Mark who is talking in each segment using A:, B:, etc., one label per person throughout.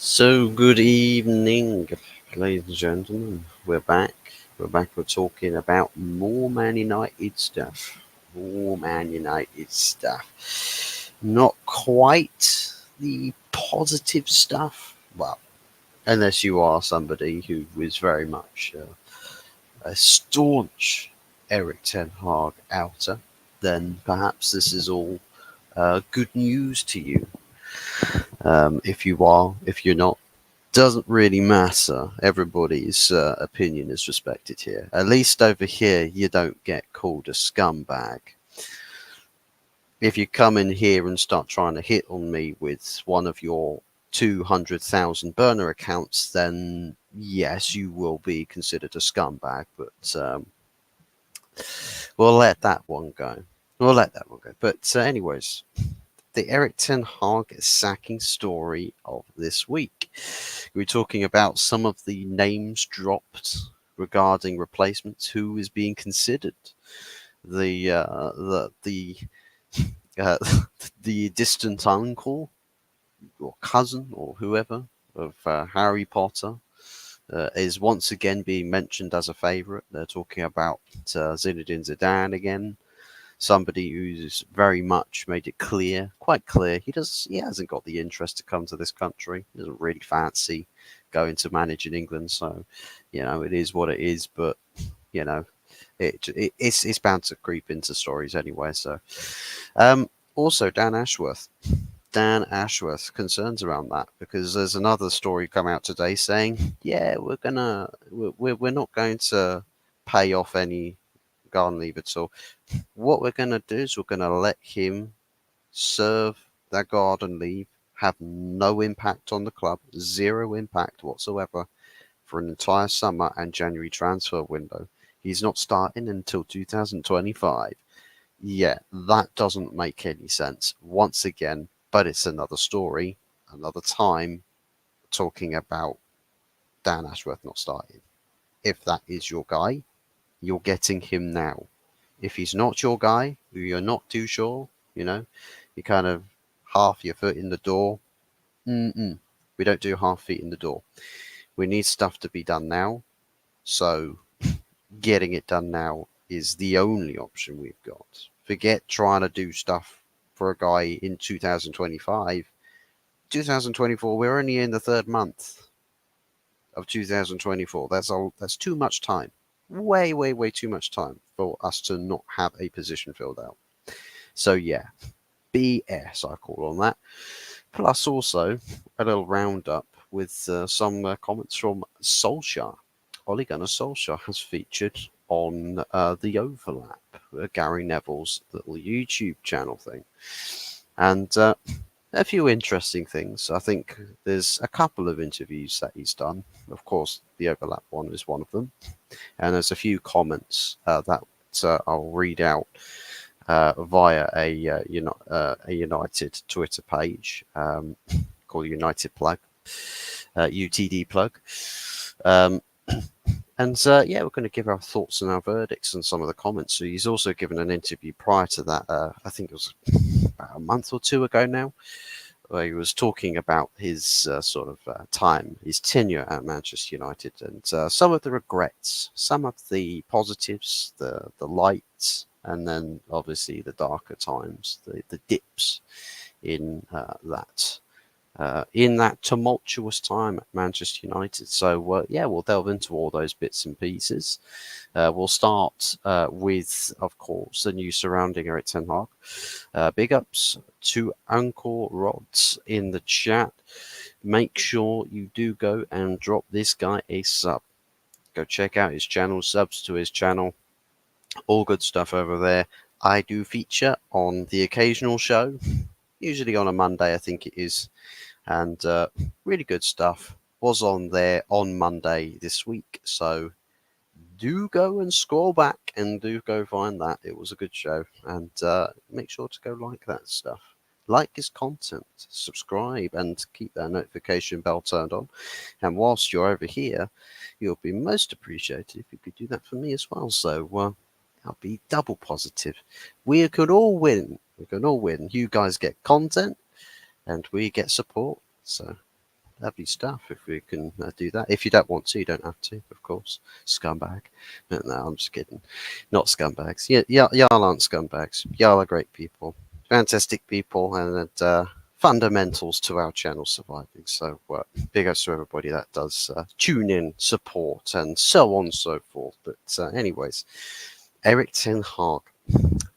A: So, good evening, ladies and gentlemen. We're back. We're back. We're talking about more Man United stuff. More Man United stuff. Not quite the positive stuff. Well, unless you are somebody who is very much a staunch Eric Ten Hag outer, then perhaps this is all good news to you. If you are, if you're not, doesn't really matter. Everybody's opinion is respected here. At least over here, you don't get called a scumbag. If you come in here and start trying to hit on me with one of your 200,000 burner accounts, then yes, you will be considered a scumbag. But we'll let that one go. We'll let that one go. But anyways, the Eric Ten Hag sacking story of this week. We're talking about some of the names dropped regarding replacements, who is being considered, the uh, the distant uncle or cousin or whoever of Harry Potter. Is once again being mentioned as a favourite. They're talking about Zinedine Zidane again, somebody who's very much made it clear, quite clear, he hasn't got the interest to come to this country. He doesn't really fancy going to manage in England. So, it is what it is. But you know, it's bound to creep into stories anyway. So, also Dan Ashworth concerns around that because there's another story come out today saying, yeah, we're not going to pay off any garden leave at all. What we're going to do is we're going to let him serve that garden leave, have no impact on the club, zero impact whatsoever for an entire summer and January transfer window. He's not starting until 2025. Yeah, that doesn't make any sense once again, but it's another story, another time talking about Dan Ashworth not starting. If that is your guy, you're getting him now. If he's not your guy, who you're not too sure, you kind of half your foot in the door. We don't do half feet in the door. We need stuff to be done now. So getting it done now is the only option we've got. Forget trying to do stuff for a guy in 2025. 2024, we're only in the third month of 2024. That's too much time. Way, way, way too much time for us to not have a position filled out. So yeah, BS I call on that. Plus also a little roundup with some comments from Solskjaer. Ole Gunnar Solskjaer has featured on the Overlap, Gary Neville's little YouTube channel thing, and a few interesting things. I think there's a couple of interviews that he's done. Of course, the Overlap one is one of them, and there's a few comments that I'll read out via a United Twitter page called United Plug, UTD Plug. And yeah, we're going to give our thoughts and our verdicts on some of the comments. So he's also given an interview prior to that. I think it was about a month or two ago now, where he was talking about his sort of time, his tenure at Manchester United, and some of the regrets, some of the positives, the lights, and then obviously the darker times, the dips in that tumultuous time at Manchester United. So yeah, we'll delve into all those bits and pieces. We'll start with, of course, the news surrounding Eric Ten Hag. Big ups to Uncle Rods in the chat. Make sure you do go and drop this guy a sub. Go check out his channel, subs to his channel. All good stuff over there. I do feature on the occasional show, usually on a Monday, I think it is. And really good stuff. Was on there on Monday this week. So do go and scroll back and do go find that. It was a good show. And make sure to go like that stuff. Like his content, subscribe, and keep that notification bell turned on. And whilst you're over here, you'll be most appreciated if you could do that for me as well. So I'll be double positive. We could all win. We can all win. You guys get content, and we get support. So lovely stuff if we can do that. If you don't want to, you don't have to, of course. Scumbag. No, no, I'm just kidding. Not scumbags. Yeah, y'all aren't scumbags. Y'all are great people, fantastic people, and fundamentals to our channel surviving. So big ups to everybody that does tune in, support, and so on and so forth. But anyways, Erik ten Hag,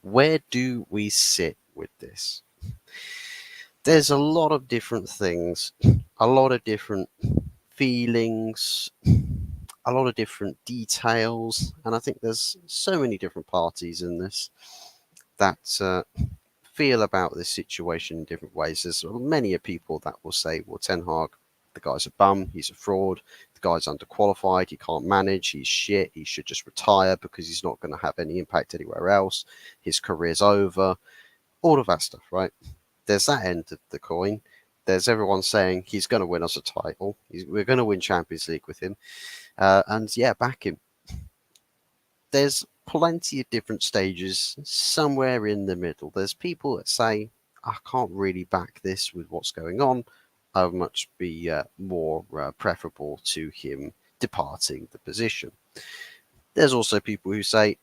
A: where do we sit with this? There's a lot of different things, a lot of different feelings, a lot of different details, and I think there's so many different parties in this that feel about this situation in different ways. There's many people that will say, well, Ten Hag, the guy's a bum, he's a fraud, the guy's underqualified, he can't manage, he's shit, he should just retire because he's not going to have any impact anywhere else, his career's over, all of that stuff, right? There's that end of the coin. There's everyone saying he's going to win us a title. We're going to win Champions League with him. And yeah, back him. There's plenty of different stages somewhere in the middle. There's people that say, I can't really back this with what's going on. I would much be more preferable to him departing the position. There's also people who say,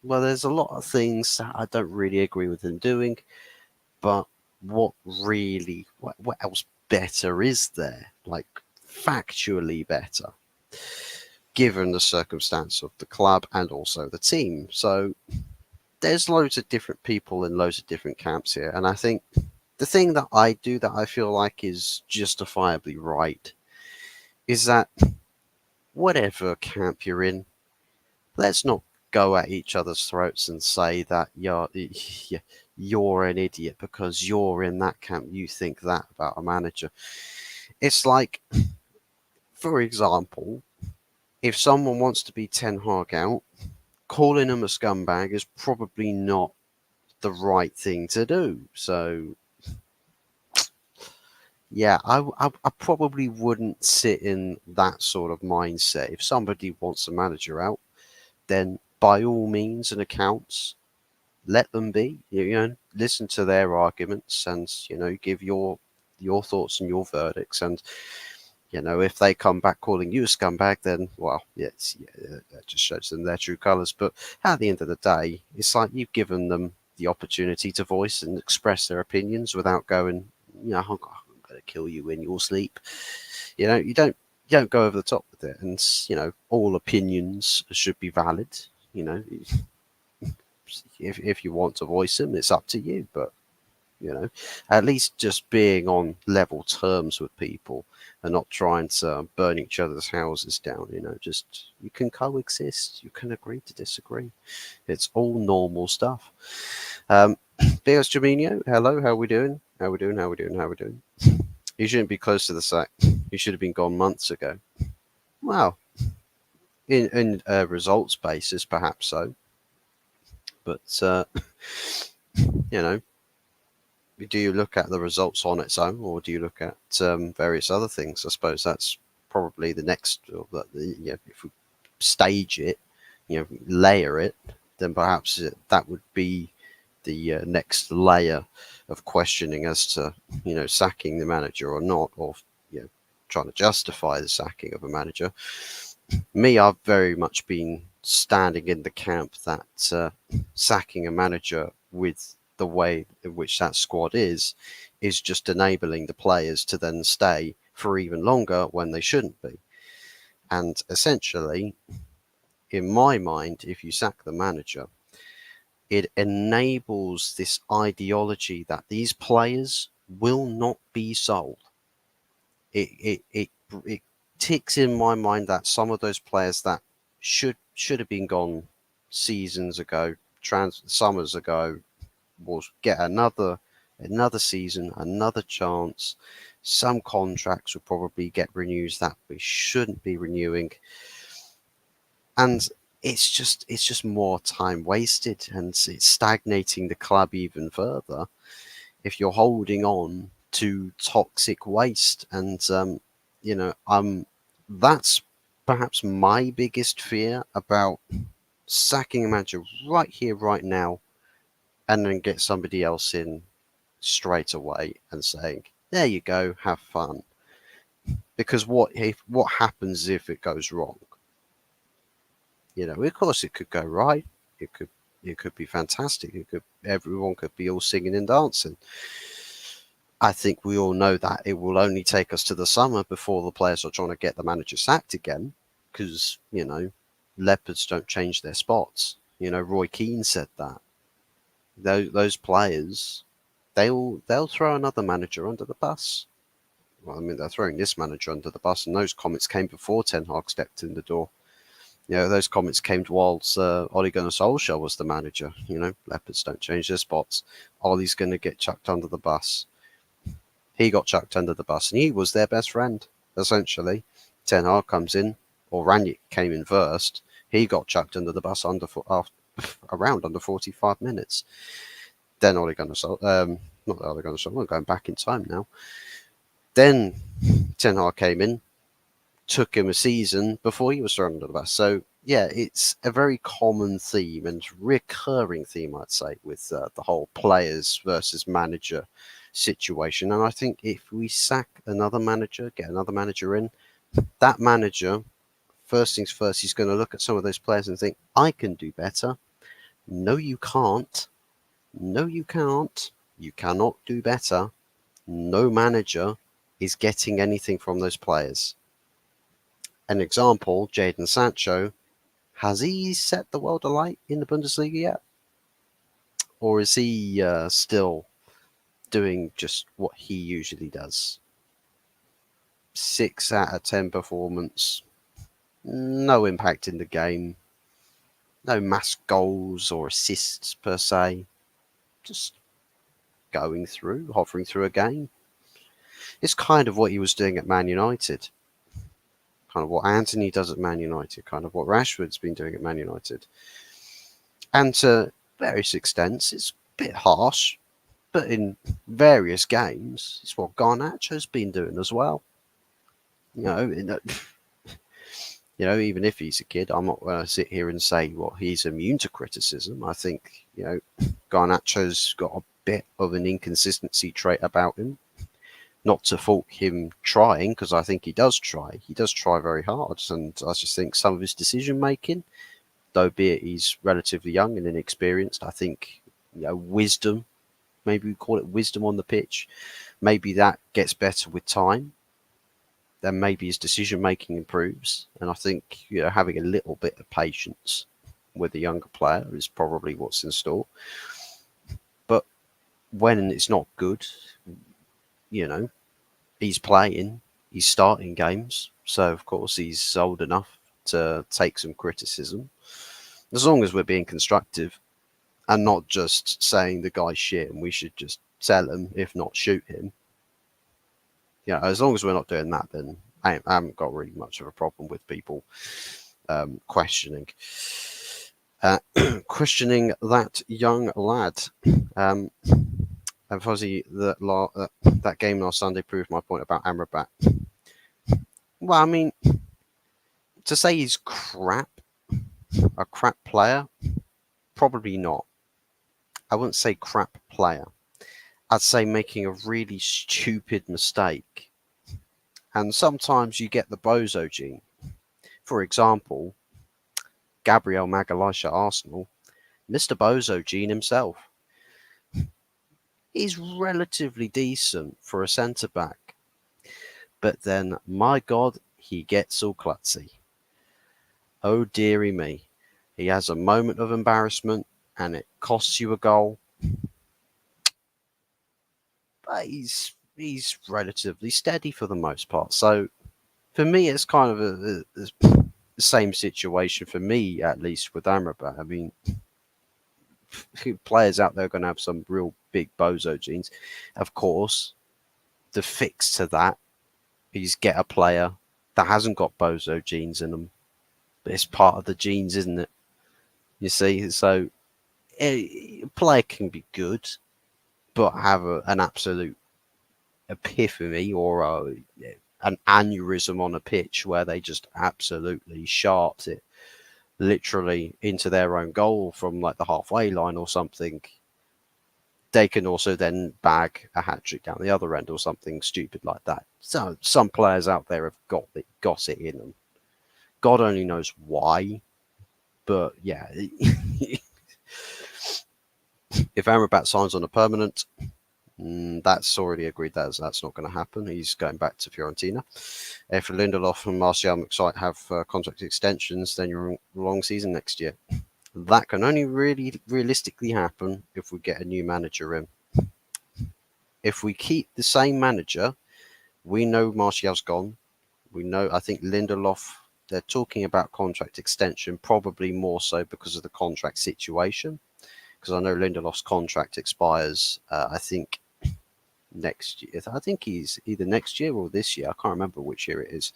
A: well, there's a lot of things that I don't really agree with him doing, but what else better is there? Like, factually better, given the circumstance of the club and also the team. So there's loads of different people in loads of different camps here. And I think the thing that I do that I feel like is justifiably right is that whatever camp you're in, let's not go at each other's throats and say that you're an idiot because you're in that camp. You think that about a manager. It's like, for example, if someone wants to be Ten Hag out, calling him a scumbag is probably not the right thing to do. So, yeah, I probably wouldn't sit in that sort of mindset. If somebody wants a manager out, then by all means and accounts, let them be. You know, listen to their arguments and give your thoughts and your verdicts. And if they come back calling you a scumbag, then well, yes, that just shows them their true colours. But at the end of the day, it's like you've given them the opportunity to voice and express their opinions without going, I'm going to kill you in your sleep. You don't go over the top with it, and all opinions should be valid. If you want to voice them, it's up to you. But at least just being on level terms with people and not trying to burn each other's houses down. Just you can coexist, you can agree to disagree. It's all normal stuff. Bios Jamino, hello, how we doing? How we doing? How we doing? How we doing? You shouldn't be close to the sack. You should have been gone months ago. Well, in a results basis, perhaps so. But you know, do you look at the results on its own, or do you look at various other things? I suppose that's probably the next. If we stage it, layer it, then perhaps that would be the next layer of questioning as to sacking the manager or not, or trying to justify the sacking of a manager. Me, I've very much been standing in the camp that sacking a manager with the way in which that squad is just enabling the players to then stay for even longer when they shouldn't be. And essentially, in my mind, if you sack the manager, it enables this ideology that these players will not be sold. It ticks in my mind that some of those players that should have been gone seasons ago, summers ago, will get another season, another chance. Some contracts will probably get renewed that we shouldn't be renewing, and it's just more time wasted, and it's stagnating the club even further if you're holding on to toxic waste. And that's perhaps my biggest fear about sacking a manager right here, right now, and then get somebody else in straight away and saying, there you go, have fun. Because what happens if it goes wrong? Of course it could go right. It could be fantastic. Everyone could be all singing and dancing. I think we all know that it will only take us to the summer before the players are trying to get the manager sacked again, because leopards don't change their spots. Roy Keane said that. Those players, they'll throw another manager under the bus. Well, I mean, they're throwing this manager under the bus, and those comments came before Ten Hag stepped in the door. Those comments came whilst Ole Gunnar Solskjaer was the manager. Leopards don't change their spots. Ole's going to get chucked under the bus. He got chucked under the bus, and he was their best friend, essentially. Ten Hag comes in, or Ranić came in first. He got chucked under the bus around under 45 minutes. Then Ole Gunnar Solskjaer, not Ole Gunnar Solskjaer, I'm going back in time now. Then Ten Hag came in, took him a season before he was thrown under the bus. So, yeah, it's a very common theme and recurring theme, I'd say, with the whole players versus manager situation. And I think if we sack another manager, get another manager in, that manager, first things first, he's going to look at some of those players and think, I can do better. No, you can't. No, you can't. You cannot do better. No manager is getting anything from those players. An example, Jadon Sancho, has he set the world alight in the Bundesliga yet? Or is he still doing just what he usually does? 6 out of 10 performance, no impact in the game, no mass goals or assists per se, just going through, hovering through a game. It's kind of what he was doing at Man United. Kind of what Anthony does at Man United, kind of what Rashford's been doing at Man United. And to various extents, it's a bit harsh, but in various games, it's what Garnacho's been doing as well. Even if he's a kid, I'm not going to sit here and say, well, he's immune to criticism. I think, Garnacho's got a bit of an inconsistency trait about him. Not to fault him trying, because I think he does try. He does try very hard, and I just think some of his decision making, though be it he's relatively young and inexperienced, I think wisdom, maybe we call it wisdom on the pitch, maybe that gets better with time. Then maybe his decision making improves, and I think having a little bit of patience with a younger player is probably what's in store. But when it's not good, he's playing, he's starting games, so of course he's old enough to take some criticism. As long as we're being constructive and not just saying the guy's shit and we should just sell him, if not shoot him. As long as we're not doing that, then I haven't got really much of a problem with people questioning that young lad. And Fuzzy, that game last Sunday proved my point about Amrabat. Well, I mean, to say he's a crap player, probably not. I wouldn't say crap player. I'd say making a really stupid mistake. And sometimes you get the bozo gene. For example, Gabriel Magalhaes at Arsenal, Mr. Bozo gene himself. He's relatively decent for a centre-back. But then, my God, he gets all klutzy. Oh, dearie me. He has a moment of embarrassment, and it costs you a goal. But he's relatively steady for the most part. So, for me, it's kind of the same situation for me, at least, with Amrabat. I mean, players out there are going to have some real big bozo genes. Of course, the fix to that is get a player that hasn't got bozo genes in them. But it's part of the genes, isn't it? You see? So, a player can be good, but have an absolute epiphany or an aneurysm on a pitch where they just absolutely sharped it literally into their own goal from like the halfway line or something. they can also then bag a hat trick down the other end or something stupid like that. So some players out there have got it in them. God only knows why, but yeah, if Amrabat signs on a permanent, that's already agreed that's not going to happen. He's going back to Fiorentina. If Lindelof and Martial McSight have contract extensions, then you're in a long season next year. That can only really realistically happen if we get a new manager in. If we keep the same manager, we know Martial's gone. We know, I think Lindelof, they're talking about contract extension, probably more so because of the contract situation. Because I know Lindelof's contract expires, I think, next year. I think he's either next year or this year. I can't remember which year it is.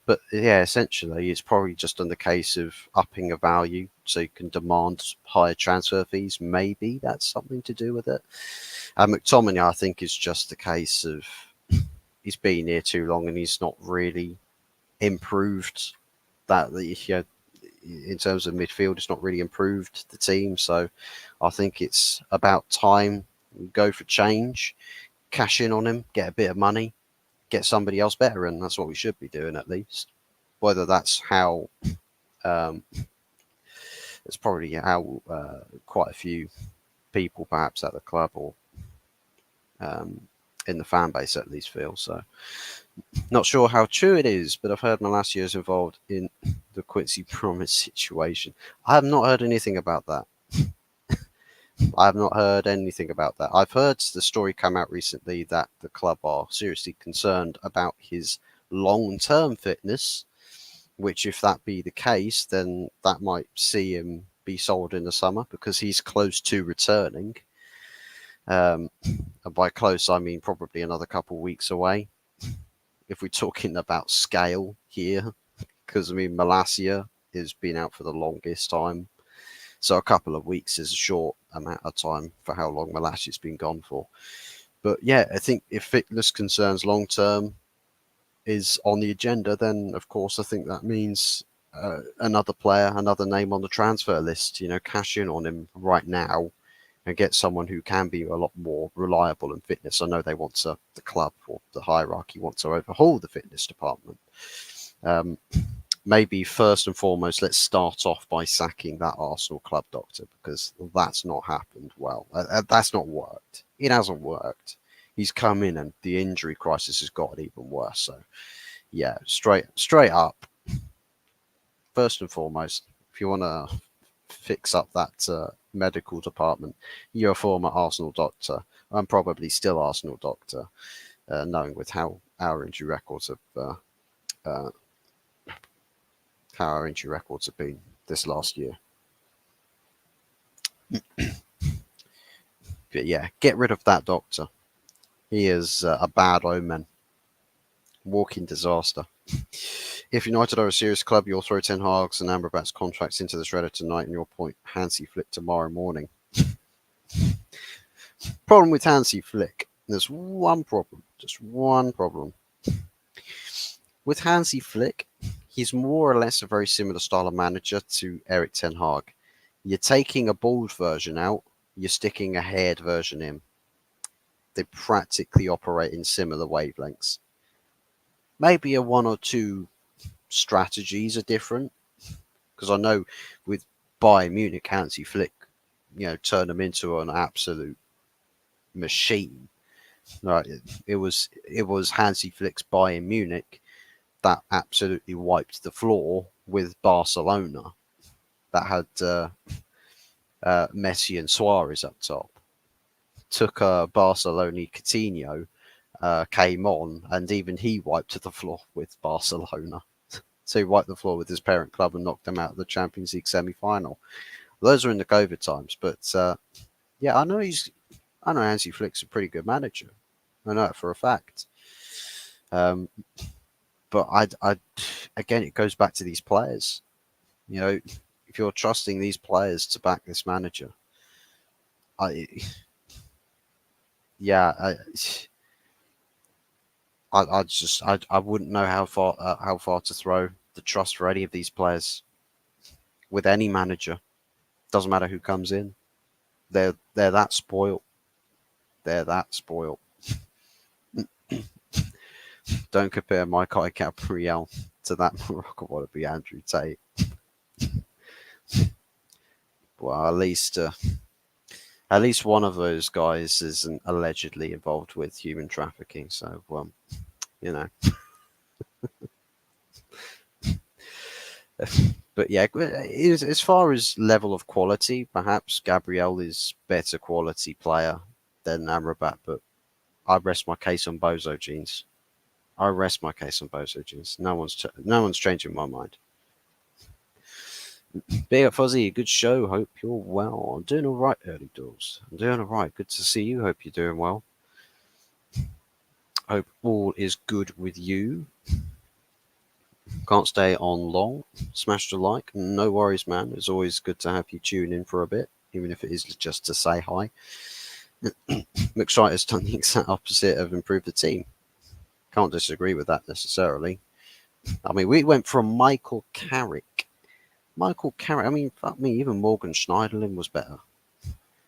A: But yeah, essentially, it's probably just on the case of upping a value so you can demand higher transfer fees. Maybe that's something to do with it. McTominay, I think, is just the case of he's been here too long and he's not really improved that. In terms of midfield, it's not really improved the team. So I think it's about time we go for change, cash in on him, get a bit of money, get somebody else better, and that's what we should be doing at least. Whether that's how, it's probably how quite a few people perhaps at the club or in the fan base at least feel. So not sure how true it is, but I've heard Malacia is involved in the Quincy Promise situation. I have not heard anything about that. I have not heard anything about that. I've heard the story come out recently that the club are seriously concerned about his long-term fitness, which if that be the case, then that might see him be sold in the summer because he's close to returning. And by close, I mean probably another couple of weeks away. If we're talking about scale here, because I mean, Malacia has been out for the longest time. So a couple of weeks is a short amount of time for how long Malacia's been gone for. But yeah, I think if fitness concerns long term is on the agenda, then of course I think that means another player, another name on the transfer list. Cash in on him right now and get someone who can be a lot more reliable in fitness. I know they want to, the club or the hierarchy wants to overhaul the fitness department. Maybe first and foremost, let's start off by sacking that Arsenal club doctor because that's not happened well. That's not worked. It hasn't worked. He's come in and the injury crisis has gotten even worse. So, yeah, straight up. First and foremost, if you want to fix up that medical department, you're a former Arsenal doctor. I'm probably still Arsenal doctor, knowing with how our injury records have been this last year. But yeah, get rid of that doctor. He is a bad omen. Walking disaster. If United are a serious club, you'll throw Ten Hag's and Amrabat's contracts into the shredder tonight and you'll point Hansi Flick tomorrow morning. Problem with Hansi Flick. There's one problem. Just one problem. With Hansi Flick, he's more or less a very similar style of manager to ERIK Ten Hag. You're taking a bald version out, you're sticking a haired version in. They practically operate in similar wavelengths. Maybe a one or two strategies are different, because I know with Bayern Munich, Hansi Flick, turn them into an absolute machine. Right? It was Hansi Flick's Bayern Munich that absolutely wiped the floor with Barcelona. That had Messi and Suarez up top. Took Barcelona, Coutinho came on, and even he wiped the floor with Barcelona. So he wiped the floor with his parent club and knocked them out of the Champions League semi-final. Those are in the COVID times, but yeah, I know Hansi Flick's a pretty good manager. I know it for a fact. But again, it goes back to these players. If you're trusting these players to back this manager, I wouldn't know how far to throw the trust for any of these players with any manager. Doesn't matter who comes in. They're that spoiled. They're that spoiled. Don't compare Mike Gabriel to that Morocco wannabe Andrew Tate. Well, at least one of those guys isn't allegedly involved with human trafficking. So, you know. But yeah, as far as level of quality, perhaps Gabriel is better quality player than Amrabat. But I rest my case on Bozo Jeans. I rest my case on Bozo Jeans. No one's changing my mind. Big up Fuzzy, good show. Hope you're well. I'm doing all right, early doors. I'm doing all right. Good to see you. Hope you're doing well. Hope all is good with you. Can't stay on long. Smash the like. No worries, man. It's always good to have you tune in for a bit, even if it is just to say hi. McStriter's done the exact opposite of improve the team. Can't disagree with that necessarily. I mean, we went from Michael Carrick. I mean, fuck me, even Morgan Schneiderlin was better.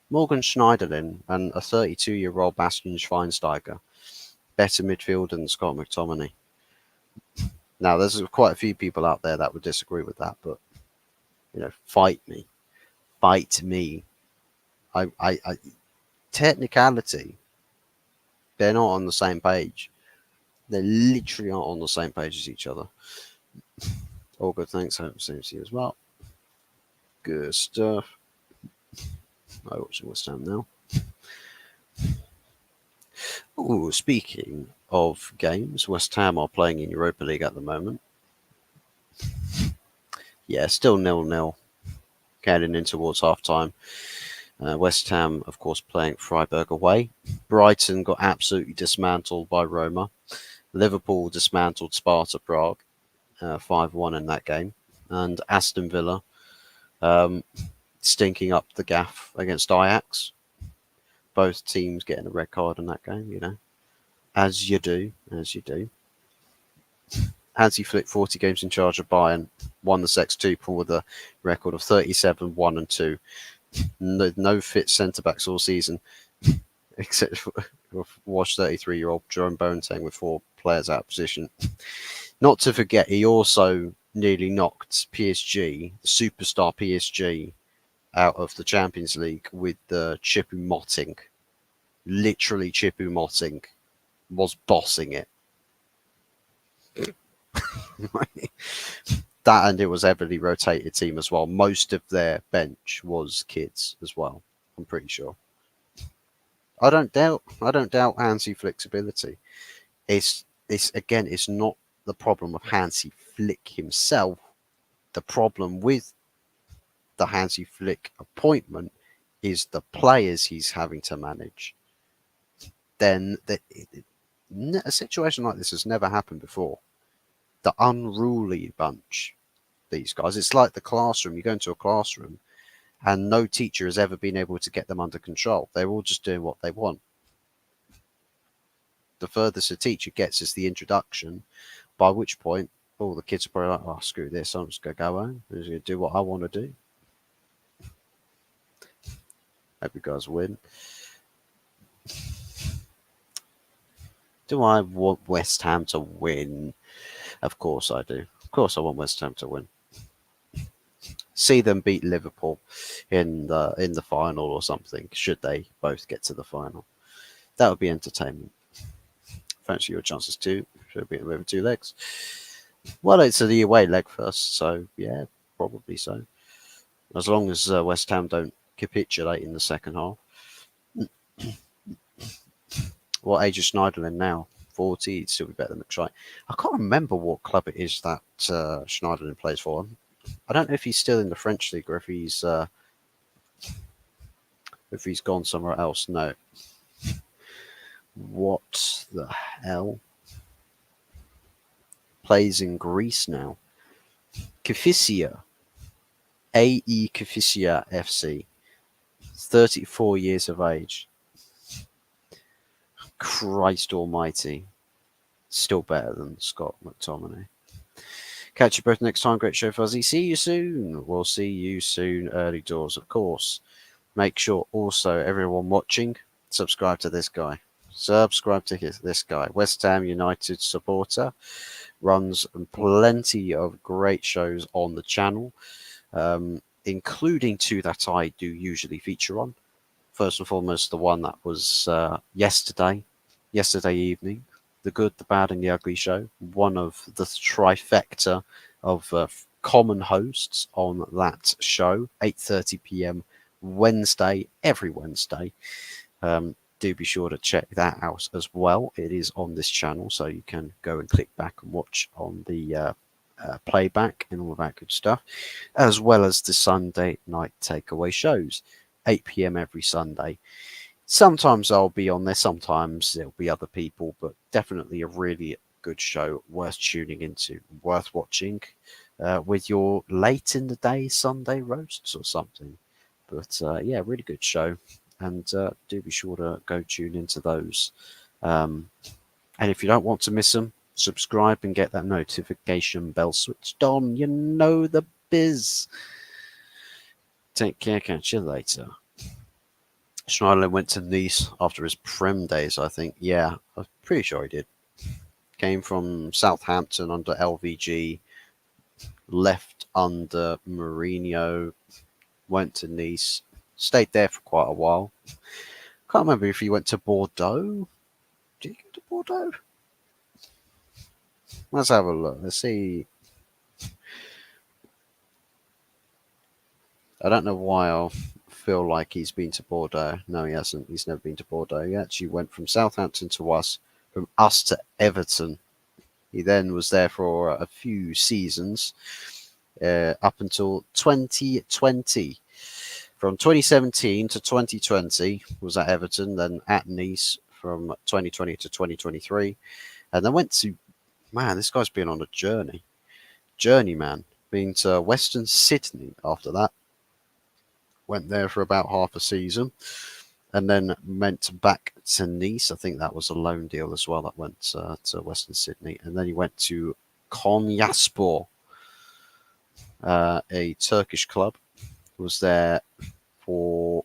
A: Morgan Schneiderlin and a 32-year-old Bastian Schweinsteiger. Better midfield than Scott McTominay. Now, there's quite a few people out there that would disagree with that, but, fight me. Fight me. I technicality, they're not on the same page. They literally aren't on the same page as each other. All good, thanks. Hope the same to you as well. Good stuff. I watch West Ham now. Oh, speaking of games, West Ham are playing in Europa League at the moment. Yeah, still 0-0. Getting in towards half time. West Ham, of course, playing Freiburg away. Brighton got absolutely dismantled by Roma. Liverpool dismantled Sparta Prague, 5-1 in that game. And Aston Villa stinking up the gaff against Ajax. Both teams getting a red card in that game, as you do. Hansi Flick, 40 games in charge of Bayern, won the Sextuple with a record of 37, 1 and 2. No fit centre-backs all season, except for washed 33-year-old Jerome Boateng with 4 players out of position. Not to forget, he also nearly knocked PSG, the superstar PSG, out of the Champions League with the Choupo-Moting. Literally, Choupo-Moting was bossing it. That, and it was heavily rotated team as well. Most of their bench was kids as well, I'm pretty sure. I don't doubt Hansi Flick's ability. It's not the problem of Hansi Flick himself. The problem with the Hansi Flick appointment is the players he's having to manage. Then a situation like this has never happened before. The unruly bunch, these guys. It's like the classroom. You go into a classroom and no teacher has ever been able to get them under control. They're all just doing what they want. The furthest a teacher gets is the introduction, by which point, all the kids are probably like, oh, screw this, I'm just going to go home. I'm just going to do what I want to do. Hope you guys win. Do I want West Ham to win? Of course I do. Of course I want West Ham to win. See them beat Liverpool in the final or something, should they both get to the final. That would be entertainment. Fancy your chances too. Should be over 2 legs. Well, it's the away leg first, so yeah, probably so. As long as West Ham don't capitulate in the second half. What age is Schneiderlin now? 40. He'd still be better than McStrite. I can't remember what club it is that Schneiderlin plays for. I don't know if he's still in the French league or if he's gone somewhere else. No. What the hell? Plays in Greece now. Kifisia. AE Kifisia FC. 34 years of age. Christ almighty. Still better than Scott McTominay. Catch you both next time. Great show, Fuzzy. See you soon. We'll see you soon. Early doors, of course. Make sure also everyone watching subscribe to this guy. Subscribe to this guy. West Ham United supporter, runs plenty of great shows on the channel, including two that I do usually feature on. First and foremost, the one that was yesterday evening, the good, the bad, and the ugly show. One of the trifecta of common hosts on that show, 8:30 p.m. Wednesday, every Wednesday. Do be sure to check that out as well. It is on this channel, so you can go and click back and watch on the playback and all of that good stuff, as well as the Sunday night takeaway shows, 8 p.m. every Sunday. Sometimes I'll be on there, sometimes there'll be other people, but definitely a really good show, worth tuning into, worth watching, with your late in the day Sunday roasts or something. But yeah, really good show, and do be sure to go tune into those. And if you don't want to miss them, subscribe and get that notification bell switched on. You know the biz. Take care, catch you later. Schneiderlin went to Nice after his Prem days, I think. Yeah, I'm pretty sure he did. Came from Southampton under LVG, left under Mourinho, went to Nice, stayed there for quite a while. Can't remember if he went to Bordeaux. Did he go to Bordeaux? Let's have a look. Let's see. I don't know why I feel like he's been to Bordeaux. No, he hasn't. He's never been to Bordeaux. He actually went from Southampton to us, from us to Everton. He then was there for a few seasons, up until 2020. From 2017 to 2020 was at Everton, then at Nice from 2020 to 2023. And then went to, man, this guy's been on a journey. Journeyman. Been to Western Sydney after that. Went there for about half a season. And then went back to Nice. I think that was a loan deal as well that went to Western Sydney. And then he went to Konyaspor, a Turkish club. Was there for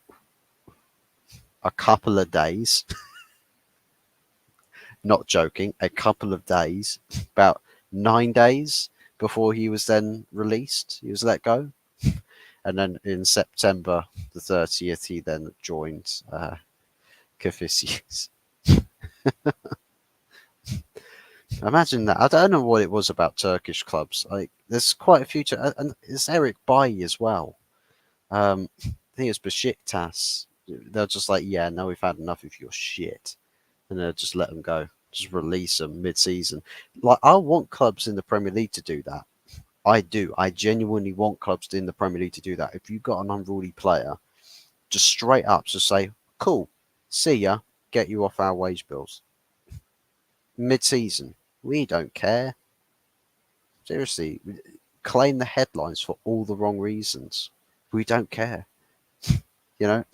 A: a couple of days. Not joking, a couple of days, about 9 days before he was then released. He was let go. And then in September the 30th, he then joined Kafisius. Imagine that. I don't know what it was about Turkish clubs. Like, there's quite a few, and it's ERIK Bailly as well. I think it's Besiktas. They're just like, yeah, no, we've had enough of your shit, and they'll just let them go, just release them mid-season. Like, I want clubs in the Premier League to do that. I do. I genuinely want clubs in the Premier League to do that. If you've got an unruly player, just straight up just say, cool, see ya, get you off our wage bills. Mid-season, we don't care. Seriously, claim the headlines for all the wrong reasons. We don't care. You know,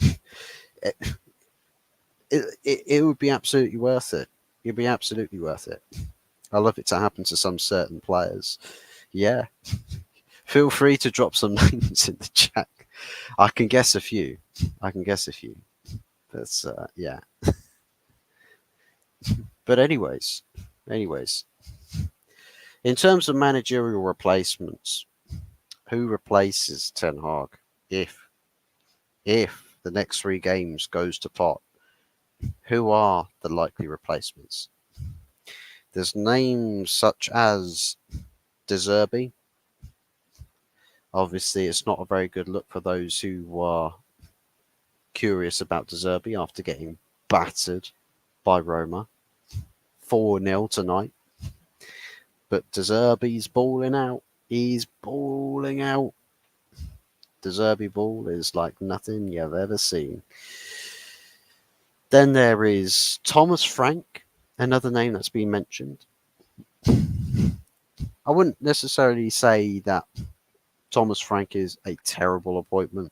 A: it would be absolutely worth it. It'd be absolutely worth it. I love it to happen to some certain players. Yeah. Feel free to drop some names in the chat. I can guess a few. But yeah. But anyways, in terms of managerial replacements, who replaces Ten Hag if the next 3 games goes to pot? Who are the likely replacements? There's names such as De Zerbi. Obviously, it's not a very good look for those who are curious about De Zerbi after getting battered by Roma. 4-0 tonight. But De Zerbi's balling out. He's balling out. De Zerbi ball is like nothing you've ever seen. Then there is Thomas Frank, another name that's been mentioned. I wouldn't necessarily say that Thomas Frank is a terrible appointment,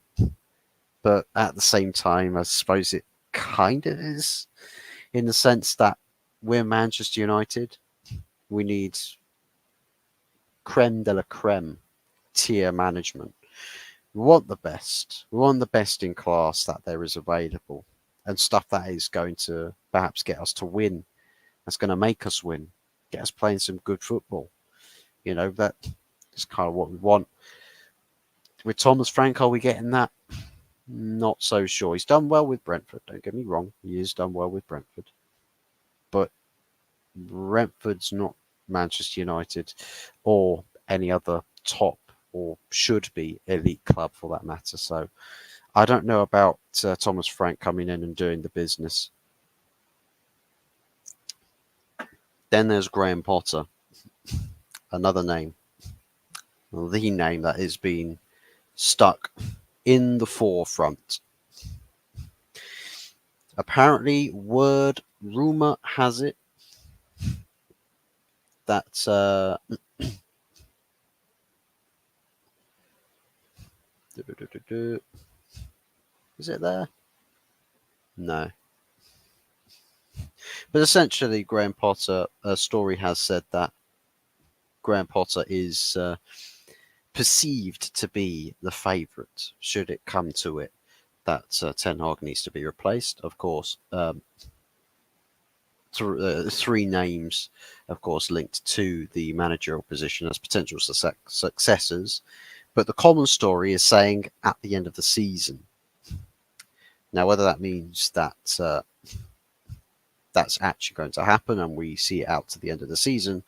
A: but at the same time, I suppose it kind of is, in the sense that we're Manchester United. We need creme de la creme tier management. We want the best. We want the best in class that there is available, and stuff that is going to perhaps get us to win. That's going to make us win, get us playing some good football. That is kind of what we want. With Thomas Frank, are we getting that? Not so sure. He's done well with Brentford, don't get me wrong. He has done well with Brentford. But Brentford's not Manchester United or any other top or should be elite club for that matter. So I don't know about Thomas Frank coming in and doing the business. Then there's Graham Potter, another name. The name that is being stuck in the forefront. Apparently, rumor has it that is it there? No. But essentially, Graham Potter, a story has said that Graham Potter is perceived to be the favourite, should it come to it, that Ten Hag needs to be replaced. Of course, three names, of course, linked to the managerial position as potential successors. But the common story is saying at the end of the season. Now, whether that means that that's actually going to happen and we see it out to the end of the season,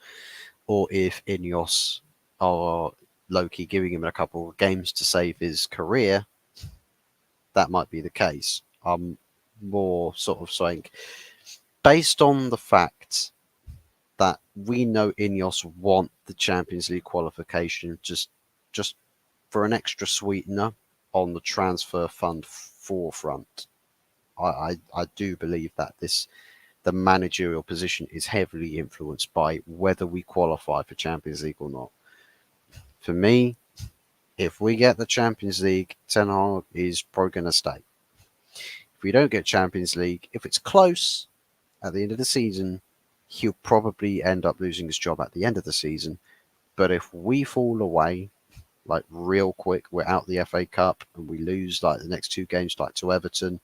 A: or if Ineos are low-key giving him a couple of games to save his career, that might be the case. I'm more sort of saying, based on the fact that we know Ineos want the Champions League qualification just for an extra sweetener on the transfer fund forefront. I do believe that the managerial position is heavily influenced by whether we qualify for Champions League or not. For me, if we get the Champions League, Ten Hag is probably going to stay. If we don't get Champions League, if it's close at the end of the season, he'll probably end up losing his job at the end of the season. But if we fall away, like real quick, we're out the FA Cup and we lose like the next two games, like to Everton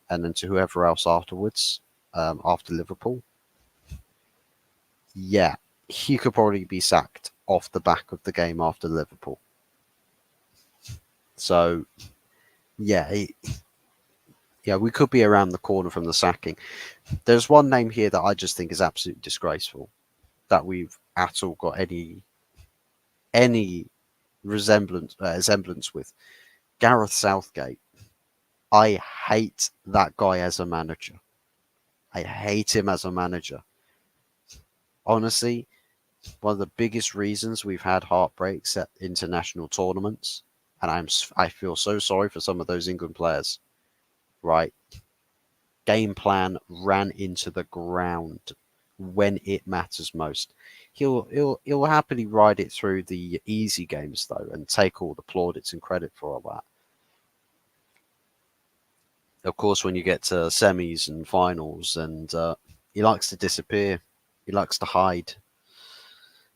A: and then to whoever else afterwards, after Liverpool, yeah, he could probably be sacked off the back of the game after Liverpool. So, yeah, we could be around the corner from the sacking. There's one name here that I just think is absolutely disgraceful that we've at all got any resemblance with. Gareth Southgate. I hate that guy as a manager. I hate him as a manager. Honestly, one of the biggest reasons we've had heartbreaks at international tournaments, and I feel so sorry for some of those England players. Right, game plan ran into the ground when it matters most. He'll happily ride it through the easy games though, and take all the plaudits and credit for all that. Of course, when you get to semis and finals, and he likes to disappear, he likes to hide.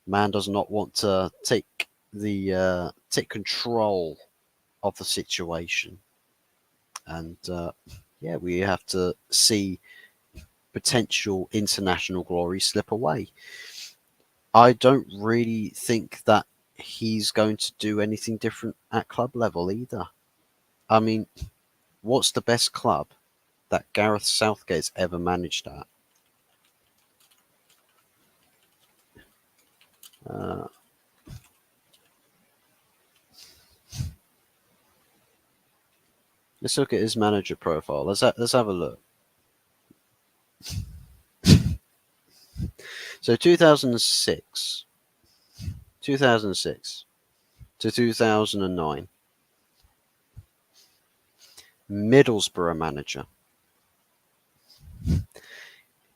A: Man does not want to take control of the situation, and we have to see potential international glory slip away. I don't really think that he's going to do anything different at club level either. I mean, what's the best club that Gareth Southgate's ever managed at? Let's look at his manager profile. Let's have a look. So 2006 to 2009, Middlesbrough manager.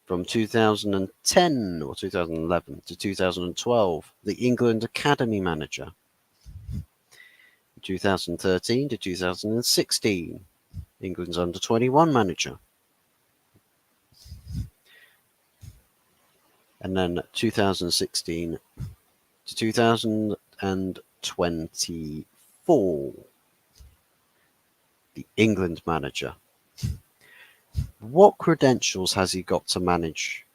A: From 2010 or 2011 to 2012, the England Academy manager. 2013 to 2016, England's under-21 manager. And then 2016 to 2024, the England manager. What credentials has he got to manage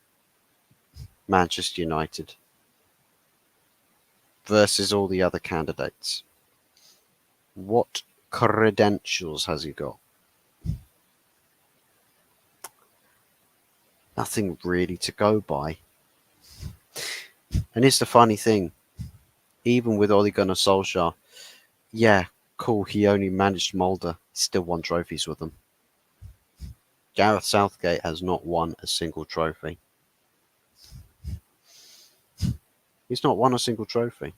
A: Manchester United versus all the other candidates? What credentials has he got? Nothing really to go by. And it's the funny thing, even with Ole Gunnar Solskjaer, yeah, cool, he only managed Mulder, still won trophies with them. Gareth Southgate has not won a single trophy. He's not won a single trophy.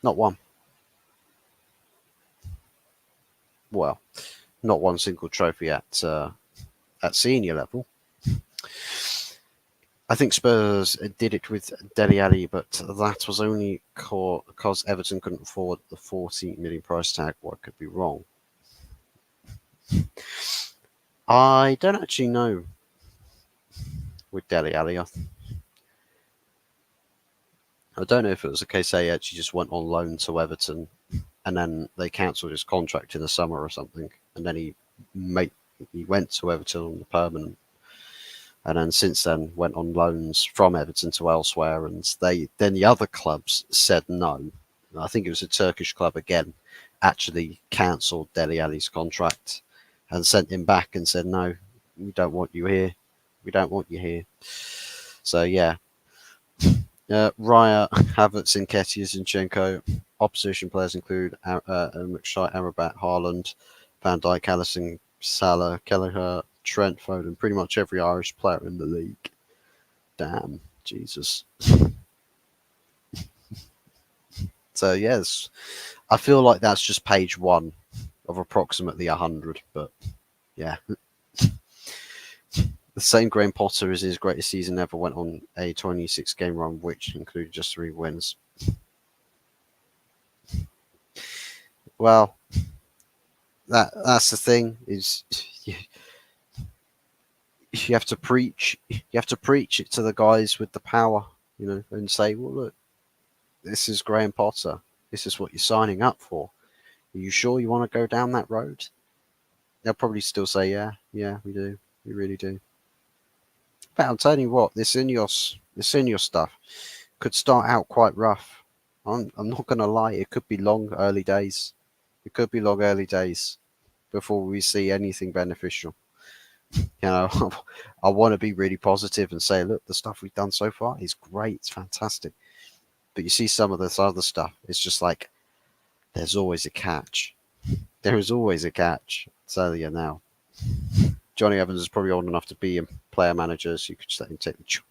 A: Not one. Well, not one single trophy at senior level. I think Spurs did it with Dele Alli, but that was only because Everton couldn't afford the 40 million price tag. Well, I could be wrong. I don't actually know with Dele Alli. I don't know if it was a case they actually just went on loan to Everton and then they cancelled his contract in the summer or something, and then he went to Everton on the permanent, and then since then went on loans from Everton to elsewhere, and then the other clubs said no. I think it was a Turkish club again, actually cancelled Dele Alli's contract and sent him back and said, no, we don't want you here. We don't want you here. So yeah. Raya, Havertz, Nketiah, Zinchenko. Opposition players include McShite, Amrabat, Haaland, Van Dijk, Alisson, Salah, Kelleher, Trent, Foden. Pretty much every Irish player in the league. Damn, Jesus. So yes, I feel like that's just page one of approximately 100. But yeah. The same Graham Potter as his greatest season ever went on a 26-game run, which included just 3 wins. Well, that's the thing, is you have to preach it to the guys with the power, and say, well, look, this is Graham Potter. This is what you're signing up for. Are you sure you want to go down that road? They'll probably still say, yeah, we do. We really do. But I'll tell you what, this Ineos stuff could start out quite rough. I'm not going to lie, it could be long early days. It could be long early days before we see anything beneficial. I want to be really positive and say, look, the stuff we've done so far is great. It's fantastic. But you see some of this other stuff, it's just like, there's always a catch. There is always a catch. I'll tell you now. Johnny Evans is probably old enough to be a player manager, so you could just let him take the job.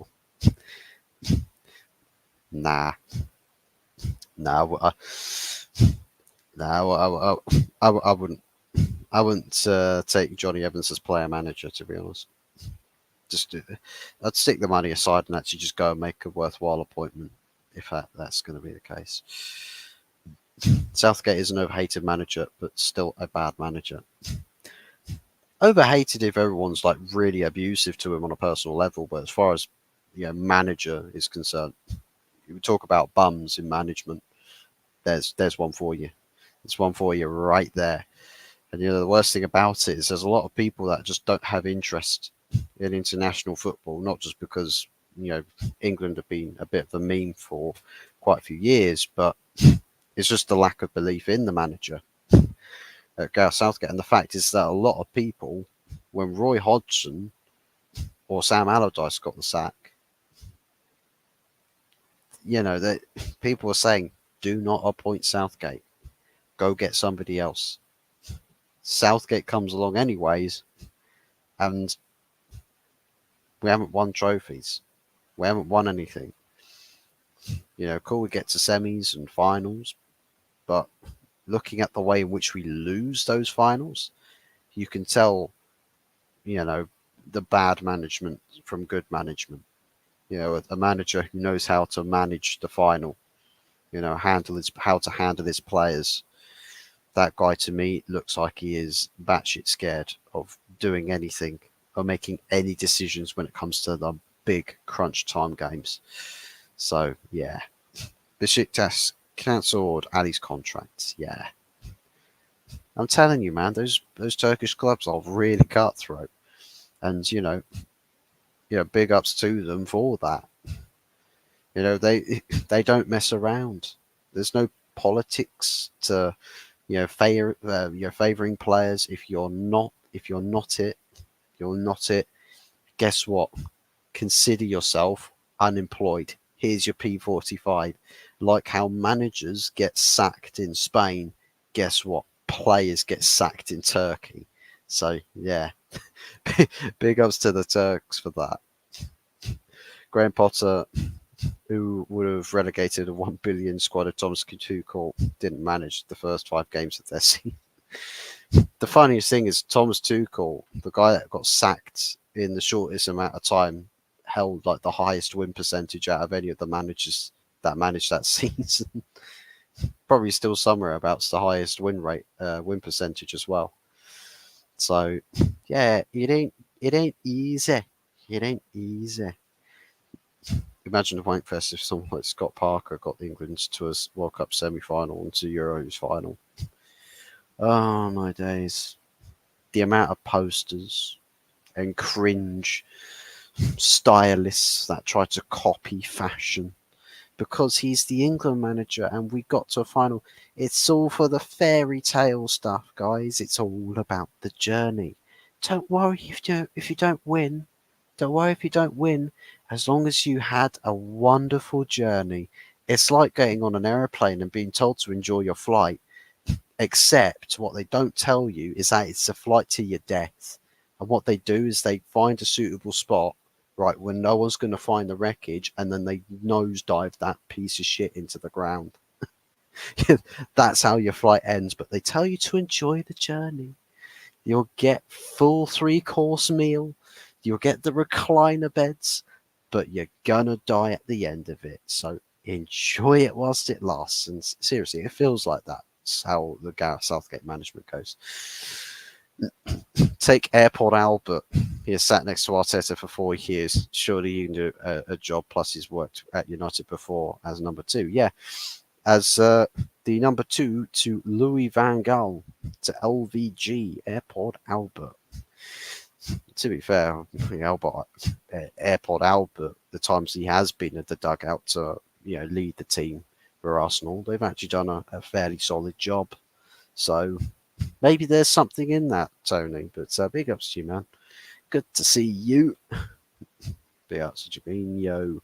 A: Nah. I wouldn't. I wouldn't take Johnny Evans as player manager, to be honest. I'd stick the money aside and actually just go and make a worthwhile appointment if that's going to be the case. Southgate is an overhated manager, but still a bad manager. Overhated if everyone's like really abusive to him on a personal level, but as far as manager is concerned, you talk about bums in management. There's one for you. There's one for you right there. And the worst thing about it is there's a lot of people that just don't have interest in international football, not just because England have been a bit of a meme for quite a few years, but it's just the lack of belief in the manager, Gareth Southgate. And the fact is that a lot of people, when Roy Hodgson or Sam Allardyce got the sack, that people were saying, do not appoint Southgate. Go get somebody else. Southgate comes along anyways, and we haven't won trophies. We haven't won anything. Cool, we get to semis and finals, but looking at the way in which we lose those finals, you can tell, the bad management from good management. A manager who knows how to manage the final, how to handle his players. That guy, to me, looks like he is batshit scared of doing anything or making any decisions when it comes to the big crunch time games. So, yeah. Besiktas cancelled Ali's contract. Yeah. I'm telling you, man, those Turkish clubs are really cutthroat, and big ups to them for that. They don't mess around. There's no politics to you're favoring players. You're not it. Guess what? Consider yourself unemployed. Here's your P45. Like how managers get sacked in Spain, guess what? Players get sacked in Turkey. So, yeah, big ups to the Turks for that. Graham Potter, who would have relegated a 1 billion squad of Thomas Tuchel, didn't manage the first 5 games of their season. The funniest thing is Thomas Tuchel, the guy that got sacked in the shortest amount of time, held like the highest win percentage out of any of the managers that managed that season. Probably still somewhere about the highest win percentage as well. So yeah, it ain't easy. It ain't easy. Imagine the Wankfest if someone like Scott Parker got England to a World Cup semi-final and to Euros final. Oh my days. The amount of posters and cringe stylists that try to copy fashion because he's the England manager and we got to a final. It's all for the fairy tale stuff, guys. It's all about the journey. Don't worry if you don't win. Don't worry if you don't win. As long as you had a wonderful journey. It's like getting on an aeroplane and being told to enjoy your flight. Except what they don't tell you is that it's a flight to your death. And what they do is they find a suitable spot, right, when no one's going to find the wreckage, and then they nosedive that piece of shit into the ground. That's how your flight ends. But they tell you to enjoy the journey. You'll get full 3-course meal. You'll get the recliner beds, but you're gonna die at the end of it. So enjoy it whilst it lasts. And seriously, it feels like that. That's how the Gareth Southgate management goes. Take Airport Albert. He has sat next to Arteta for 4 years. Surely you can do a job. Plus, he's worked at United before as number 2. Yeah, as the number 2 to Louis Van Gaal to LVG Airport Albert. To be fair, Airport Albert, the times he has been at the dugout to lead the team for Arsenal, they've actually done a fairly solid job. So maybe there's something in that, Tony. But big ups to you, man. Good to see you. Big ups to Jabinho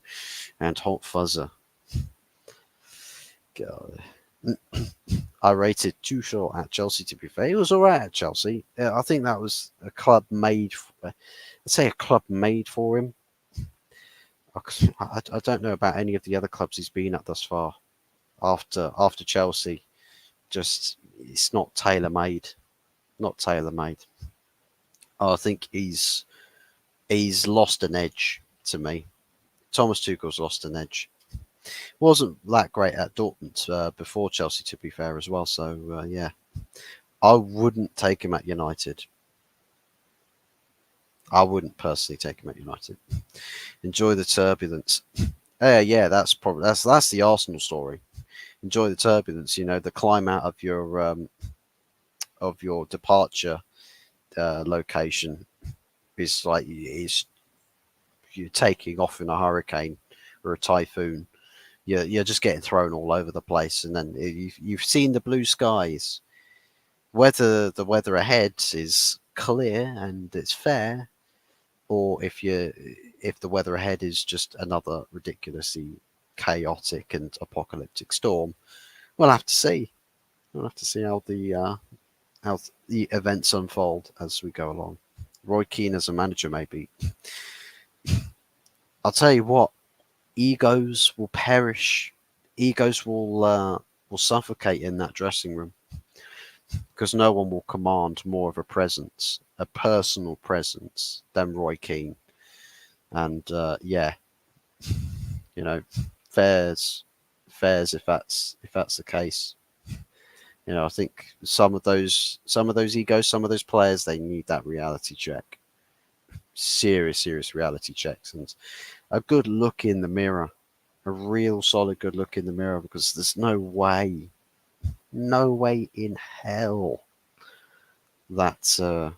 A: and Hot Fuzzer. God. I rated Tuchel at Chelsea, to be fair. He was all right at Chelsea. I think that was a club made, I'd say a club made for him. I don't know about any of the other clubs he's been at thus far. After Chelsea, just it's not tailor made. Not tailor made. I think he's lost an edge to me. Thomas Tuchel's lost an edge. Wasn't that great at Dortmund before Chelsea, to be fair, as well. So yeah, I wouldn't take him at United. I wouldn't personally take him at United. Enjoy the turbulence. Yeah, that's the Arsenal story. Enjoy the turbulence. The climb out of your departure location is like you're taking off in a hurricane or a typhoon. You're just getting thrown all over the place, and then you've seen the blue skies. Whether the weather ahead is clear and it's fair, or if the weather ahead is just another ridiculously chaotic and apocalyptic storm, we'll have to see. We'll have to see how the events unfold as we go along. Roy Keane as a manager, maybe. I'll tell you what, egos will perish. Egos will suffocate in that dressing room because no one will command more of a presence, a personal presence, than Roy Keane. And yeah, fairs if that's the case. I think some of those egos, some of those players, they need that reality check. Serious reality checks and a good look in the mirror, a real solid good look in the mirror, because there's no way in hell that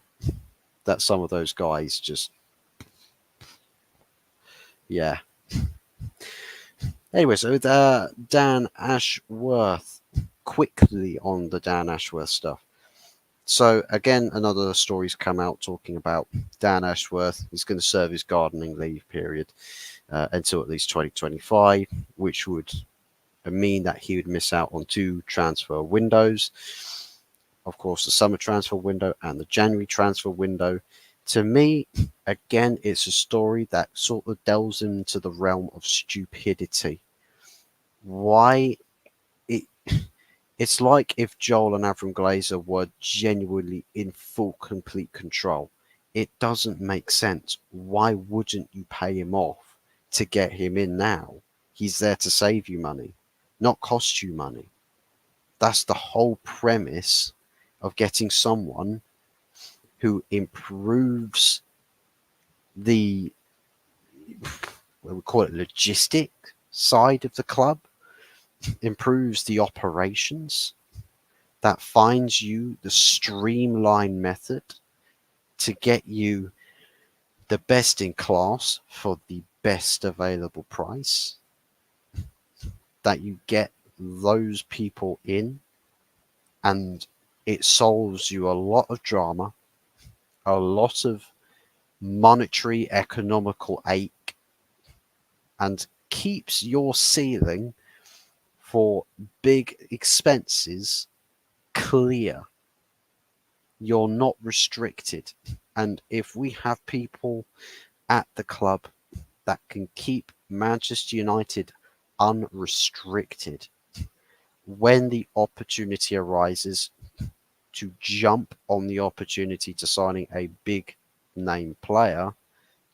A: that some of those guys just, yeah. Anyway, so Dan Ashworth, quickly on the Dan Ashworth stuff. So again, another story's come out talking about Dan Ashworth. He's going to serve his gardening leave period until at least 2025, which would mean that he would miss out on two transfer windows. Of course, the summer transfer window and the January transfer window. To me, again, it's a story that sort of delves into the realm of stupidity. Why it it's like if Joel and Avram Glazer were genuinely in full, complete control. It doesn't make sense. Why wouldn't you pay him off to get him in now? He's there to save you money, not cost you money. That's the whole premise of getting someone who improves the, what we call it, logistic side of the club, improves the operations, that finds you the streamlined method to get you the best in class for the best available price, that you get those people in, and it solves you a lot of drama, a lot of monetary economical ache, and keeps your ceiling for big expenses clear. You're not restricted. And if we have people at the club that can keep Manchester United unrestricted, when the opportunity arises to jump on the opportunity to signing a big name player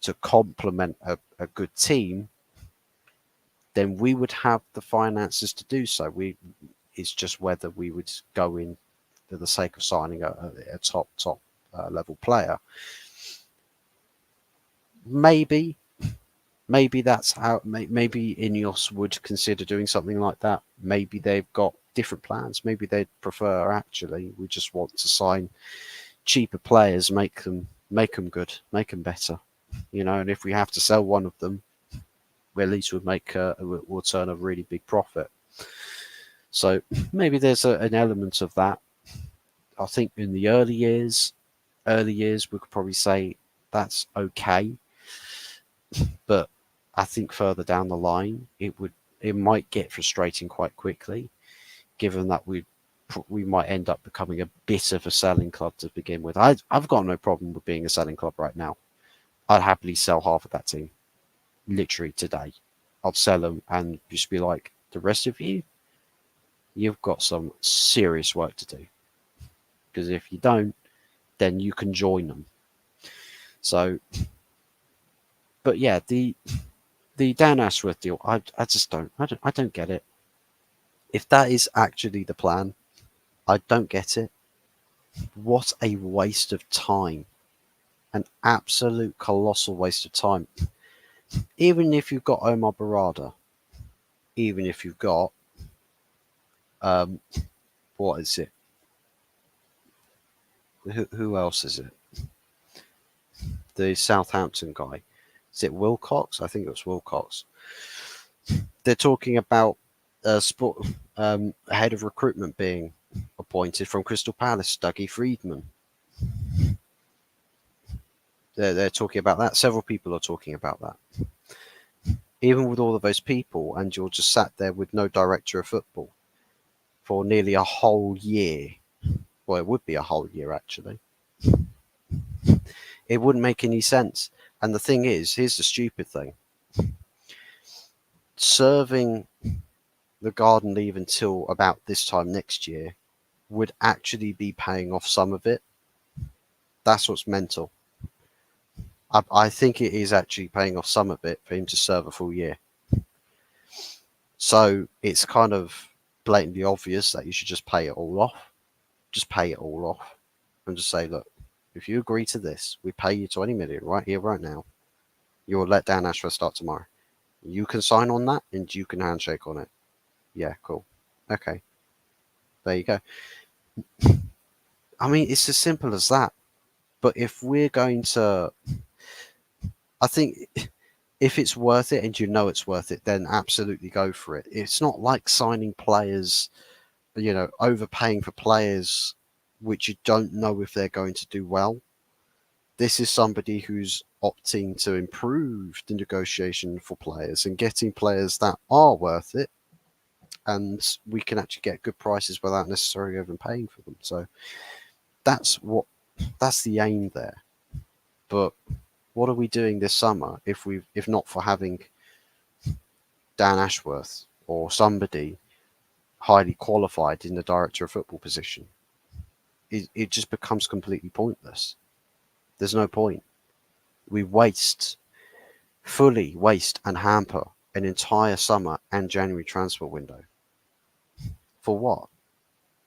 A: to complement a good team, then we would have the finances to do so. It's just whether we would go in for the sake of signing a top level player. Maybe that's how. Maybe Ineos would consider doing something like that. Maybe they've got different plans. Maybe they'd prefer, actually, we just want to sign cheaper players, make them good, make them better, And if we have to sell one of them, we at least we'll turn a really big profit. So maybe there's an element of that. I think in the early years, we could probably say that's okay. But I think further down the line, it might get frustrating quite quickly, given that we might end up becoming a bit of a selling club to begin with. I've got no problem with being a selling club right now. I'd happily sell half of that team, literally today. I'd sell them and just be like, the rest of you, you've got some serious work to do. Because if you don't, then you can join them. So, but yeah, the Dan Ashworth deal, I don't get it. If that is actually the plan, I don't get it. What a waste of time. An absolute colossal waste of time. Even if you've got Omar Barada, even if you've got, what is it? Who else is it? The Southampton guy. Is it Wilcox? I think it was Wilcox. They're talking about head of recruitment being appointed from Crystal Palace, Dougie Freedman. They're talking about that. Several people are talking about that. Even with all of those people, and you're just sat there with no director of football for nearly a whole year. Well, it would be a whole year, actually. It wouldn't make any sense. And the thing is, here's the stupid thing. Serving the garden leave until about this time next year would actually be paying off some of it. That's what's mental. I think it is actually paying off some of it for him to serve a full year. So it's kind of blatantly obvious that you should just pay it all off. Just pay it all off and just say, look, if you agree to this, we pay you 20 million right here, right now. You'll let Dan Ashworth start tomorrow. You can sign on that and you can handshake on it. Yeah, cool. Okay. There you go. I mean, it's as simple as that. But if we're going to, I think if it's worth it and you know it's worth it, then absolutely go for it. It's not like signing players, overpaying for players which you don't know if they're going to do well. This is somebody who's opting to improve the negotiation for players and getting players that are worth it, and we can actually get good prices without necessarily overpaying for them. So that's the aim there. But what are we doing this summer if not for having Dan Ashworth or somebody highly qualified in the director of football position? It just becomes completely pointless. There's no point. We fully waste and hamper an entire summer and January transfer window. For what?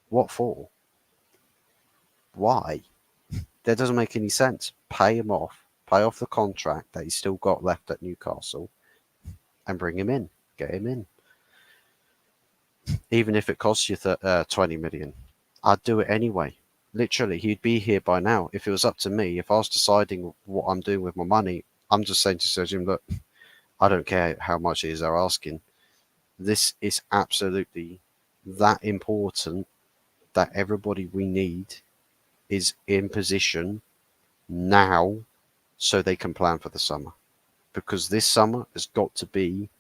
A: What for? Why? That doesn't make any sense. Pay him off. Pay off the contract that he's still got left at Newcastle and bring him in. Get him in. Even if it costs you 20 million, I'd do it anyway. Literally, he'd be here by now. If it was up to me, if I was deciding what I'm doing with my money, I'm just saying to Sir Jim, look, I don't care how much it is they're asking. This is absolutely that important that everybody we need is in position now so they can plan for the summer. Because this summer has got to be,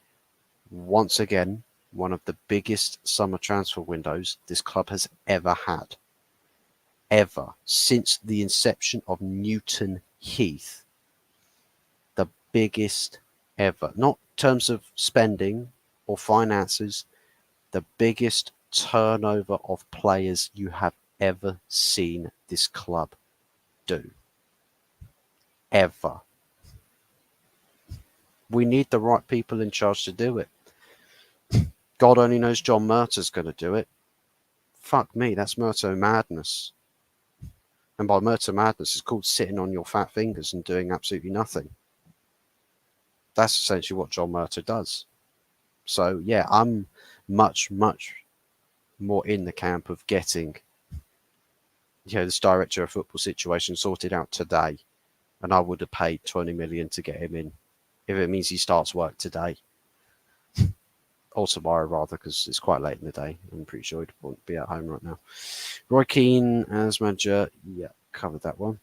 A: once again, one of the biggest summer transfer windows this club has ever had. Ever. Since the inception of Newton Heath. The biggest ever. Not in terms of spending or finances, the biggest turnover of players you have ever seen this club do. Ever. We need the right people in charge to do it. God only knows John Murtaugh's going to do it. Fuck me, that's Murtaugh madness. And by Murtaugh madness, it's called sitting on your fat fingers and doing absolutely nothing. That's essentially what John Murtaugh does. So, yeah, I'm much, much more in the camp of getting this director of football situation sorted out today. And I would have paid 20 million to get him in if it means he starts work today. Or tomorrow, rather, because it's quite late in the day. I'm pretty sure he'd want to be at home right now. Roy Keane as manager. Yeah, covered that one.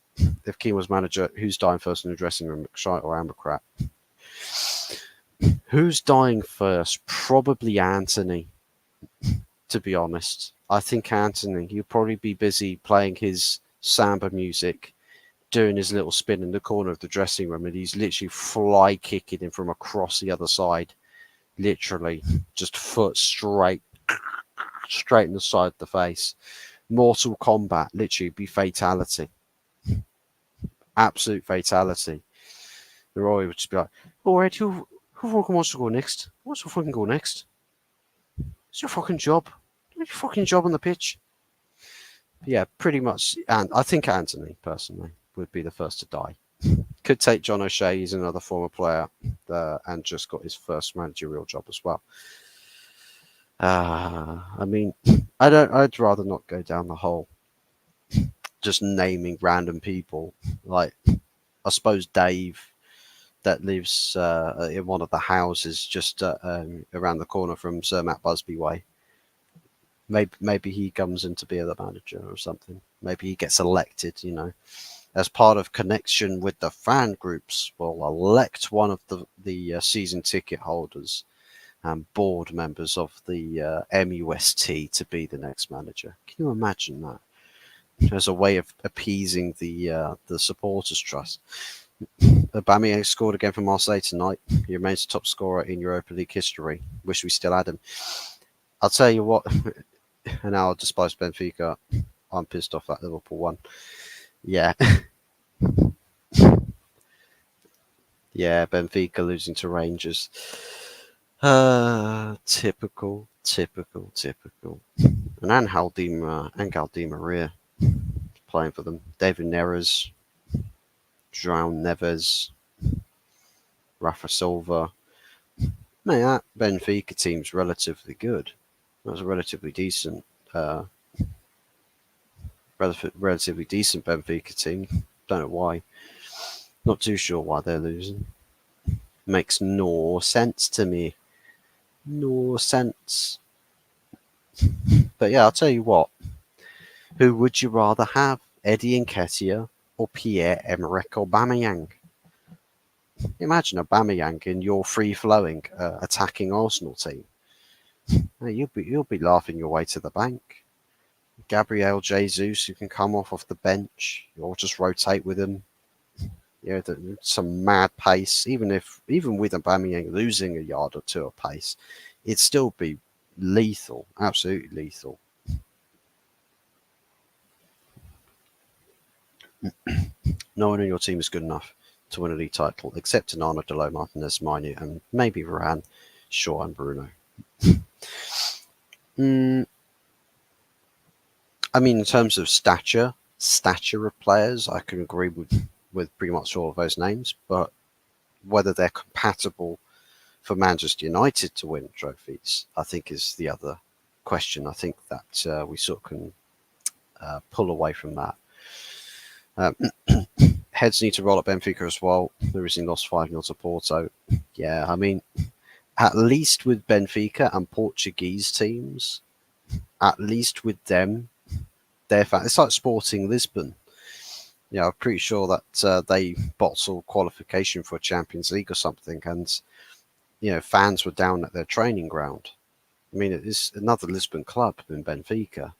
A: If Keane was manager, who's dying first in the dressing room, McShite or Ambercrat? Who's dying first? Probably Anthony, to be honest. I think Anthony. He'll probably be busy playing his samba music, doing his little spin in the corner of the dressing room, and he's literally fly kicking him from across the other side. Literally, just foot straight in the side of the face. Mortal Kombat, literally be fatality. Absolute fatality. Roy would just be like, alright, who fucking wants to go next? Who wants to fucking go next? It's your fucking job. Do your fucking job on the pitch. Yeah, pretty much. And I think Anthony, personally, would be the first to die. Could take John O'Shea, he's another former player, and just got his first managerial job as well. I mean, I'd rather not go down the whole just naming random people. Like, I suppose Dave, that lives in one of the houses just around the corner from Sir Matt Busby Way. Maybe he comes in to be the manager or something. Maybe he gets elected, as part of connection with the fan groups. Will elect one of the season ticket holders and board members of the MUST to be the next manager. Can you imagine that? As a way of appeasing the supporters' trust. Aubameyang scored again for Marseille tonight. He remains the top scorer in Europa League history. Wish we still had him. I'll tell you what, and now I'll despise Benfica. I'm pissed off that Liverpool won. Yeah. Yeah, Benfica losing to Rangers. Typical. And Angel Di Maria playing for them. David Neres, João Neves, Rafa Silva. Man, that Benfica team's relatively good. That was a relatively decent relatively decent Benfica team. Don't know why. Not too sure why they're losing. Makes no sense to me. No sense. But yeah, I'll tell you what. Who would you rather have, Eddie Nketiah or Pierre-Emerick Aubameyang? Imagine Aubameyang in your free-flowing, attacking Arsenal team. Hey, you'll be laughing your way to the bank. Gabriel Jesus, who can come off the bench, or just rotate with him. You know, some mad pace. Even with Aubameyang losing a yard or two of pace, it'd still be lethal, absolutely lethal. No one in your team is good enough to win a league title, except Anana, Delo, Martinez, Mainu, and maybe Varane, Shaw, and Bruno. Mm, I mean, in terms of stature of players, I can agree with pretty much all of those names, but whether they're compatible for Manchester United to win trophies, I think is the other question. I think that we sort of can pull away from that. Um, Heads need to roll up Benfica as well. They recently lost 5-0 to Porto. Yeah, I mean, at least with Benfica and Portuguese teams, at least with them, it's like Sporting Lisbon. Yeah, I'm pretty sure that they bottled qualification for a Champions League or something, and fans were down at their training ground. I mean, it is another Lisbon club in Benfica.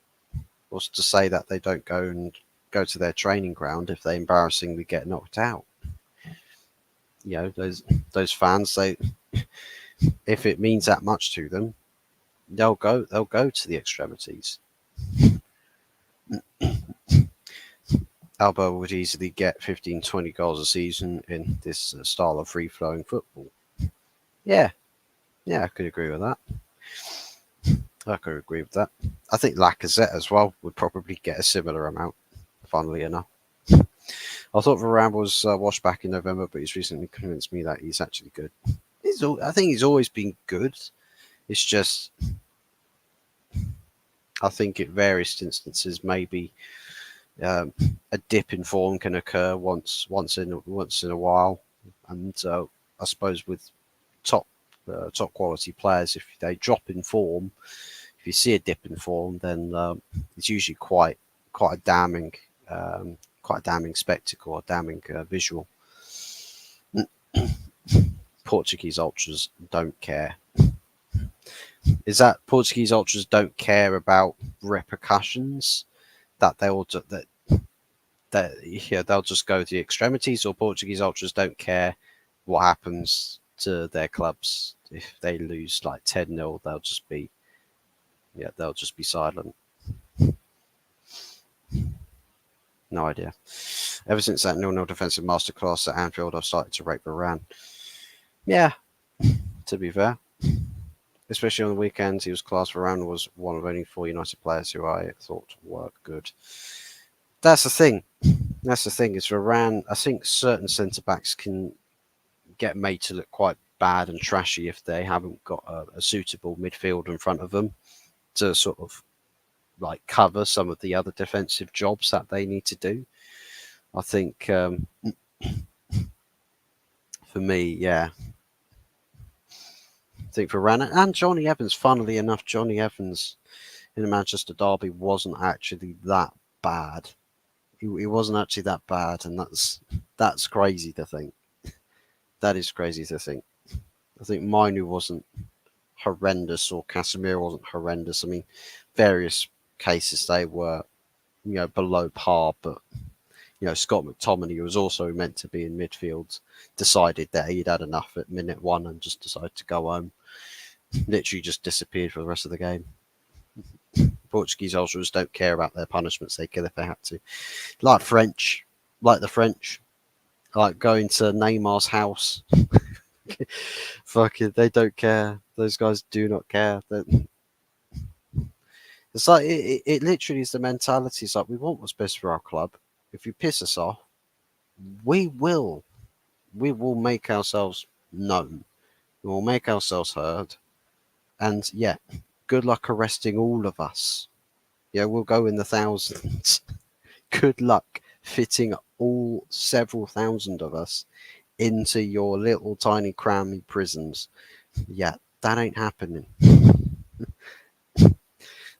A: What's to say that they don't go to their training ground if they embarrassingly get knocked out? Those fans, if it means that much to them, they'll go to the extremities. Alba would easily get 15, 20 goals a season in this style of free-flowing football. Yeah, I could agree with that. I think Lacazette as well would probably get a similar amount, funnily enough. I thought Varane was washed back in November, but he's recently convinced me that he's actually good. I think he's always been good. It's just, I think at various instances, maybe a dip in form can occur once in a while, and I suppose with top quality players, if they drop in form, if you see a dip in form, then it's usually quite a damning spectacle, a damning visual. Portuguese ultras don't care. Is that Portuguese ultras don't care about repercussions? That they'll just go to the extremities, or Portuguese ultras don't care what happens to their clubs if they lose like 10-0? They'll just be silent. No idea. Ever since that 0-0 defensive masterclass at Anfield, I've started to rate Varane. Yeah, to be fair. Especially on the weekends, he was class. Varane was one of only 4 United players who I thought were good. That's the thing. Is Varane, I think certain centre-backs can get made to look quite bad and trashy if they haven't got a suitable midfield in front of them to sort of like cover some of the other defensive jobs that they need to do. I think for me, yeah. I think Varane and Johnny Evans, funnily enough, Johnny Evans in the Manchester derby wasn't actually that bad. He wasn't actually that bad, and that's crazy to think. That is crazy to think. I think Mainu wasn't horrendous, or Casemiro wasn't horrendous. I mean, various cases they were, below par, but Scott McTominay, who was also meant to be in midfield, decided that he'd had enough at minute 1 and just decided to go home. Literally just disappeared for the rest of the game. Portuguese ultras don't care about their punishments. They kill if they have to. Like the French, like going to Neymar's house. Fucking, they don't care. Those guys do not care. It's like it literally is the mentality. It's like, we want what's best for our club. If you piss us off, we will make ourselves known. We will make ourselves heard. And yeah, good luck arresting all of us. Yeah, we'll go in the thousands. Good luck fitting all several thousand of us into your little tiny crammy prisons. Yeah, that ain't happening.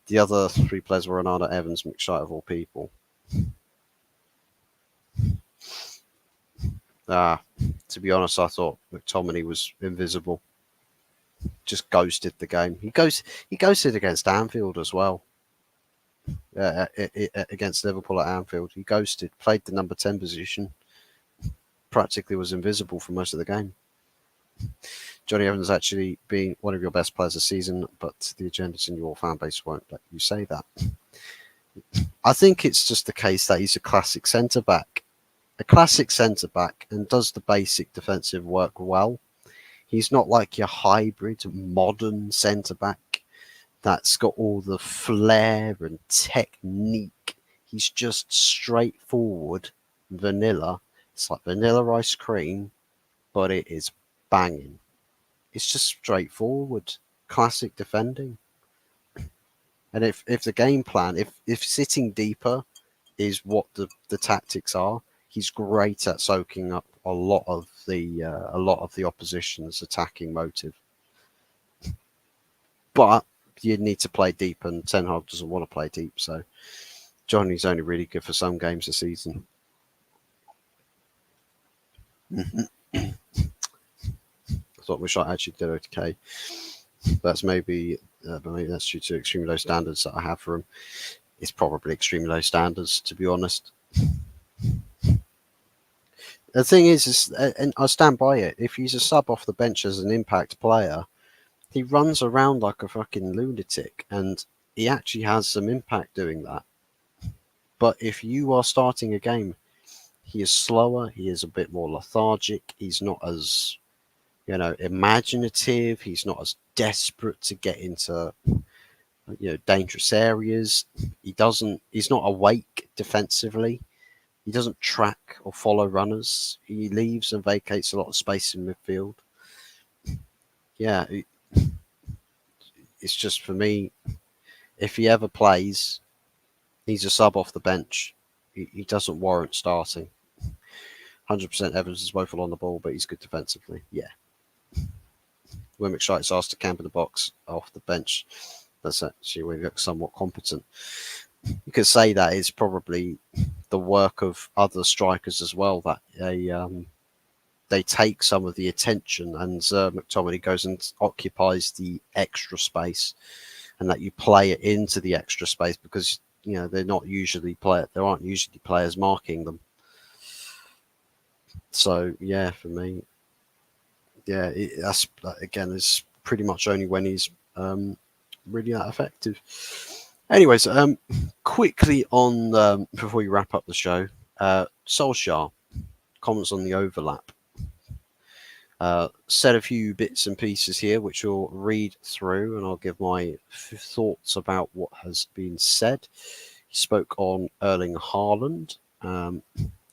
A: The other three players were Ronaldo, Evans, McShite of all people. To be honest, I thought McTominay was invisible. Just ghosted the game. He ghosted against Anfield as well. Against Liverpool at Anfield, he ghosted. Played the number 10 position. Practically was invisible for most of the game. Johnny Evans actually being one of your best players this season, but the agendas in your fan base won't let you say that. I think it's just the case that he's a classic centre back. A classic centre back and does the basic defensive work well. He's not like your hybrid modern centre back that's got all the flair and technique. He's just straightforward vanilla. It's like vanilla ice cream, but it is banging. It's just straightforward, classic defending. And if the game plan, if sitting deeper is what the tactics are, he's great at soaking up a lot of the opposition's attacking motive. But you need to play deep, and Ten Hag doesn't want to play deep. So Johnny's only really good for some games this season. I thought Wish I actually did okay. That's maybe that's due to extremely low standards that I have for him. It's probably extremely low standards, to be honest. The thing is, and I stand by it. If he's a sub off the bench as an impact player, he runs around like a fucking lunatic, and he actually has some impact doing that. But if you are starting a game, he is slower. He is a bit more lethargic. He's not as imaginative. He's not as desperate to get into dangerous areas. He's not awake defensively. He doesn't track or follow runners. He leaves and vacates a lot of space in midfield. Yeah, it's just for me, if he ever plays, he's a sub off the bench. He doesn't warrant starting. 100% Evans is woeful on the ball, but he's good defensively. Yeah. When McShite's asked to camp in the box off the bench, that's actually where he looks somewhat competent. You could say that is probably the work of other strikers as well, that they take some of the attention, and McTominay goes and occupies the extra space, and that you play it into the extra space because there aren't usually players marking them. So yeah, for me, yeah, that's again is pretty much only when he's really that effective. Anyways, quickly on before we wrap up the show, Solskjaer comments on the overlap. Said a few bits and pieces here, which we'll read through, and I'll give my thoughts about what has been said. He spoke on Erling Haaland,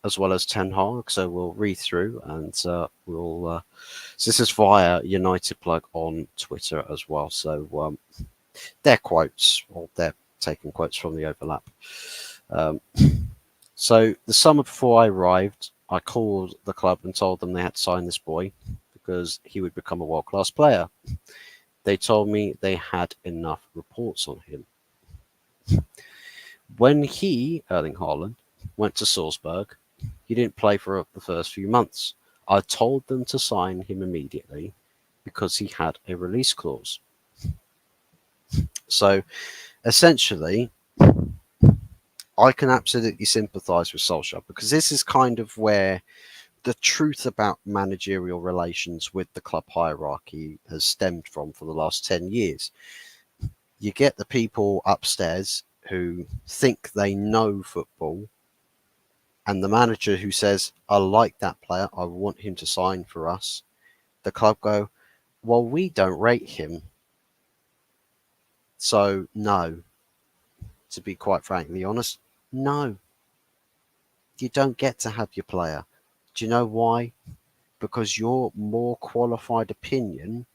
A: as well as Ten Hag, so we'll read through, and we'll. So this is via United Plug on Twitter as well. So their quotes, or they're taking quotes from the overlap. So the summer before I arrived, I called the club and told them they had to sign this boy because he would become a world-class player. They told me they had enough reports on him. When Erling Haaland, went to Salzburg, he didn't play for the first few months. I told them to sign him immediately because he had a release clause. So essentially, I can absolutely sympathise with Solskjaer because this is kind of where the truth about managerial relations with the club hierarchy has stemmed from for the last 10 years. You get the people upstairs who think they know football, and the manager who says, I like that player, I want him to sign for us. The club go, well, we don't rate him. So, no. To be quite frankly honest, no. You don't get to have your player. Do you know why? Because your more qualified opinion,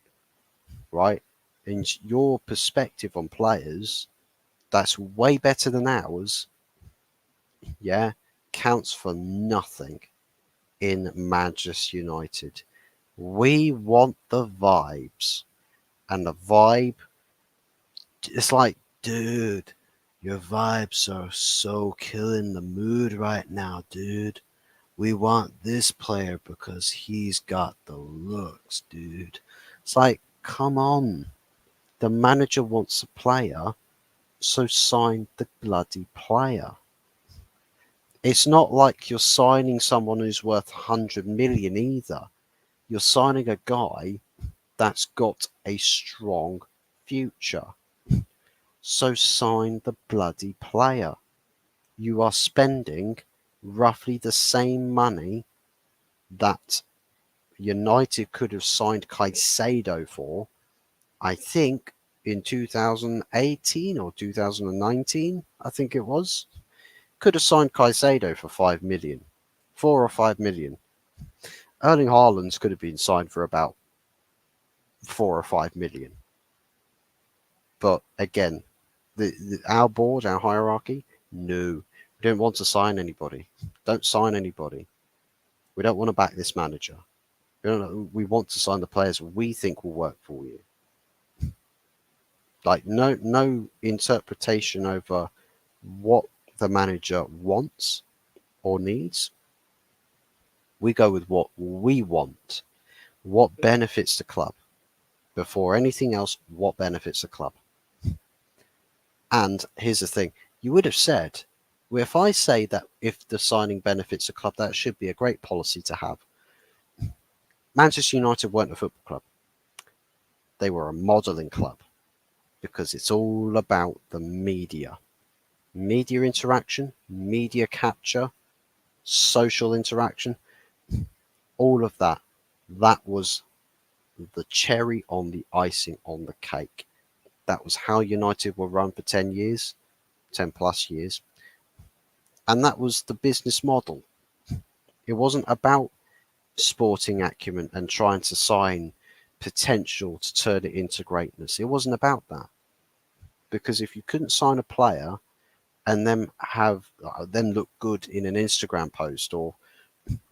A: right, and your perspective on players, that's way better than ours. yeah, counts for nothing in Manchester United. We want the vibes. And the vibe, it's like, dude, your vibes are so killing the mood right now, dude. We want this player because he's got the looks, dude. It's like, come on. The manager wants a player, so sign the bloody player. It's not like you're signing someone who's worth 100 million either. You're signing a guy that's got a strong future. So sign the bloody player. You are spending roughly the same money that United could have signed Caicedo for, I think, in 2018 or 2019, I think it was. Could have signed Caicedo for 5 million, 4 or 5 million. Erling Haaland's could have been signed for about 4 or 5 million. But again, our board, our hierarchy, no, we don't want to sign anybody. Don't sign anybody. We don't want to back this manager. We want to sign the players we think will work for you. Like no interpretation over what the manager wants or needs. We go with what we want, what benefits the club. Before anything else, what benefits the club. And here's the thing, you would have said, well, if I say that if the signing benefits the club, that should be a great policy to have. Manchester United weren't a football club. They were a modelling club because it's all about the media. Media interaction, media capture, social interaction, all of that. That was the cherry on the icing on the cake. That was how United were run for 10 years, 10 plus years. And that was the business model. It wasn't about sporting acumen and trying to sign potential to turn it into greatness. It wasn't about that. Because if you couldn't sign a player and then have them look good in an Instagram post or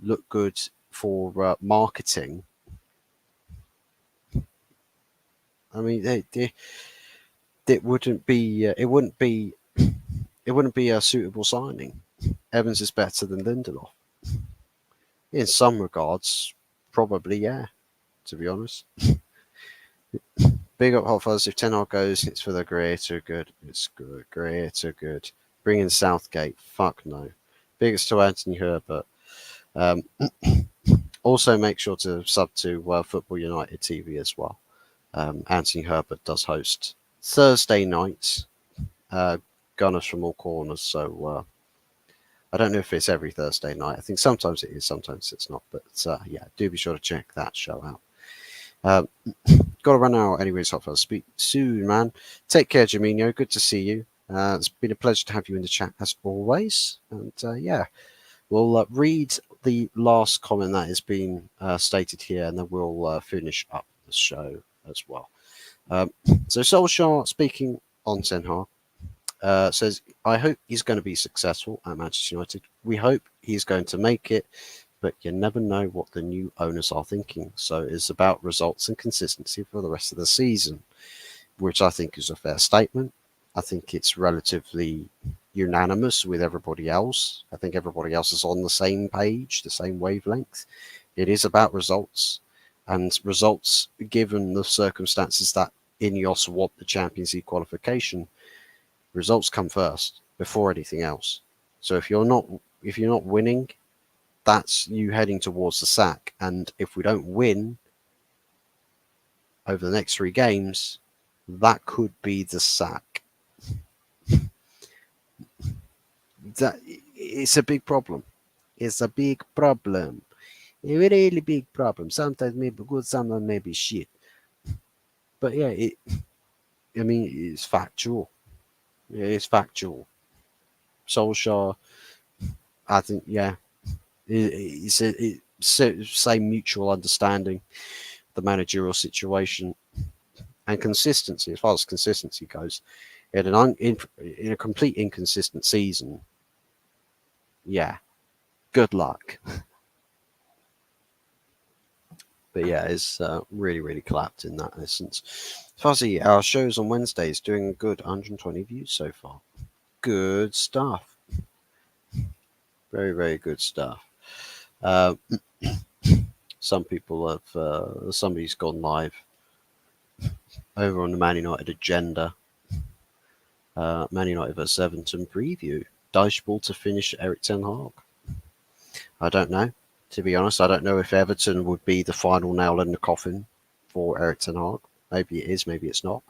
A: look good for marketing, I mean, it wouldn't be it wouldn't be a suitable signing. Evans is better than Lindelof in some regards, probably, yeah. To be honest, big up Hot Fuzz. If Ten Hag goes, it's for the greater good. It's good, greater good. Bring in Southgate. Fuck no. Biggest to Anthony Herbert. Um, also, make sure to sub to Football United TV as well. Anthony Herbert does host Thursday nights, Gunners from all corners. So I don't know if it's every Thursday night. I think sometimes it is, sometimes it's not. But yeah, do be sure to check that show out. Got to run out anyways. Hopefully I'll speak soon, man. Take care, Jaminho. Good to see you. It's been a pleasure to have you in the chat as always. And yeah, we'll read the last comment that has been stated here, and then we'll finish up the show as well. So Solskjaer, speaking on Ten Hag, says, I hope he's going to be successful at Manchester United. We hope he's going to make it, but you never know what the new owners are thinking. So it's about results and consistency for the rest of the season, which I think is a fair statement. I think it's relatively unanimous with everybody else. I think everybody else is on the same page, the same wavelength. It is about results, and results given the circumstances that Ineos want the Champions League qualification. Results come first before anything else. So if you're not winning, that's you heading towards the sack. And if we don't win over the next 3 games, that could be the sack. That it's a big problem. It's a big problem. A really big problem. Sometimes maybe good, sometimes maybe shit. But yeah, I mean, it's factual. It's factual. Solskjaer, I think, yeah, it's same mutual understanding, the managerial situation, and consistency. As far as consistency goes, in a complete inconsistent season, yeah, good luck. But yeah, it's really, really clapped in that essence. Fuzzy, our shows on Wednesdays doing a good 120 views so far. Good stuff. Very, very good stuff. Uh, some people have, somebody's gone live over on the Man United agenda. Man United vs Everton preview. Diceball to finish Eric Ten Hag. I don't know. To be honest, I don't know if Everton would be the final nail in the coffin for Eric Ten Hag. Maybe it is, maybe it's not.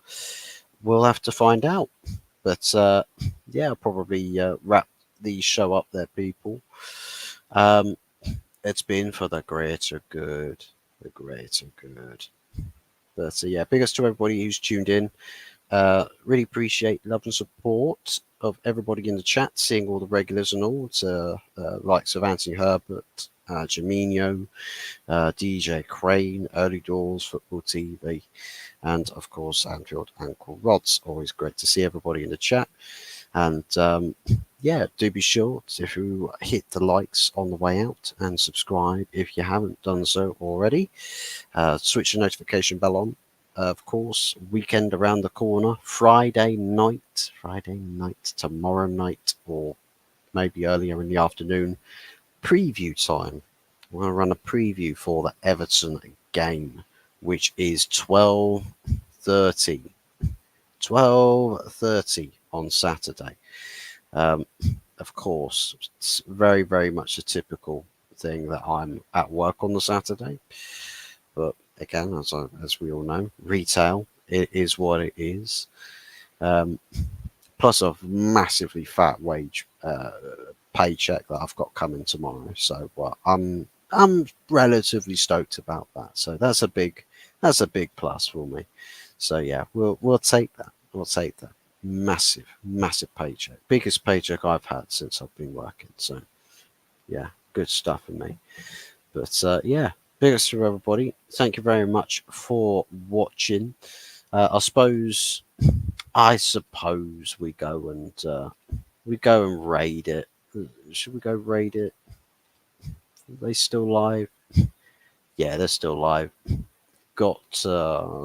A: We'll have to find out. But yeah, I'll probably wrap the show up there, people. Um, it's been for the greater good. The greater good. But yeah, biggest to everybody who's tuned in. Really appreciate love and support of everybody in the chat, seeing all the regulars and all. It's likes of Anthony Herbert, Jaminho, DJ Crane, Early Doors, Football TV, and of course Anfield Ankle Rods. Always great to see everybody in the chat. And yeah, do be sure if you hit the likes on the way out and subscribe if you haven't done so already. Switch the notification bell on. Of course, weekend around the corner, Friday night, tomorrow night, or maybe earlier in the afternoon, preview time. We're going to run a preview for the Everton game, which is 12:30. 12:30 on Saturday. Um, of course, it's very, very much a typical thing that I'm at work on the Saturday. But again, as we all know, retail, it is what it is. Plus a massively fat wage paycheck that I've got coming tomorrow. So I'm relatively stoked about that. So that's a big plus for me. So yeah, we'll take that. We'll take that. Massive, massive paycheck. Biggest paycheck I've had since I've been working. So yeah, good stuff for me. But yeah, biggest to everybody. Thank you very much for watching. I suppose we go and raid it. Should we go raid it? Are they still live? Yeah, they're still live. Got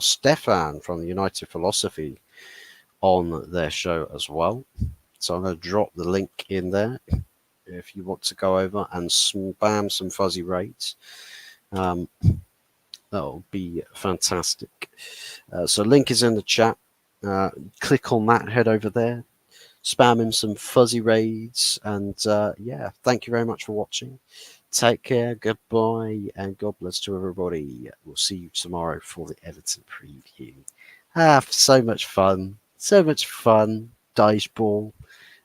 A: Stefan from the United Philosophy on their show as well. So I'm going to drop the link in there if you want to go over and spam some fuzzy raids. That'll be fantastic. So link is in the chat. Click on that, head over there, spam him some fuzzy raids, and yeah, thank you very much for watching. Take care, goodbye, and God bless to everybody. We'll see you tomorrow for the Everton preview. So much fun. So much fun. Dice ball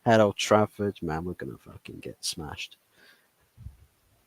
A: at Old Trafford. Man, we're going to fucking get smashed.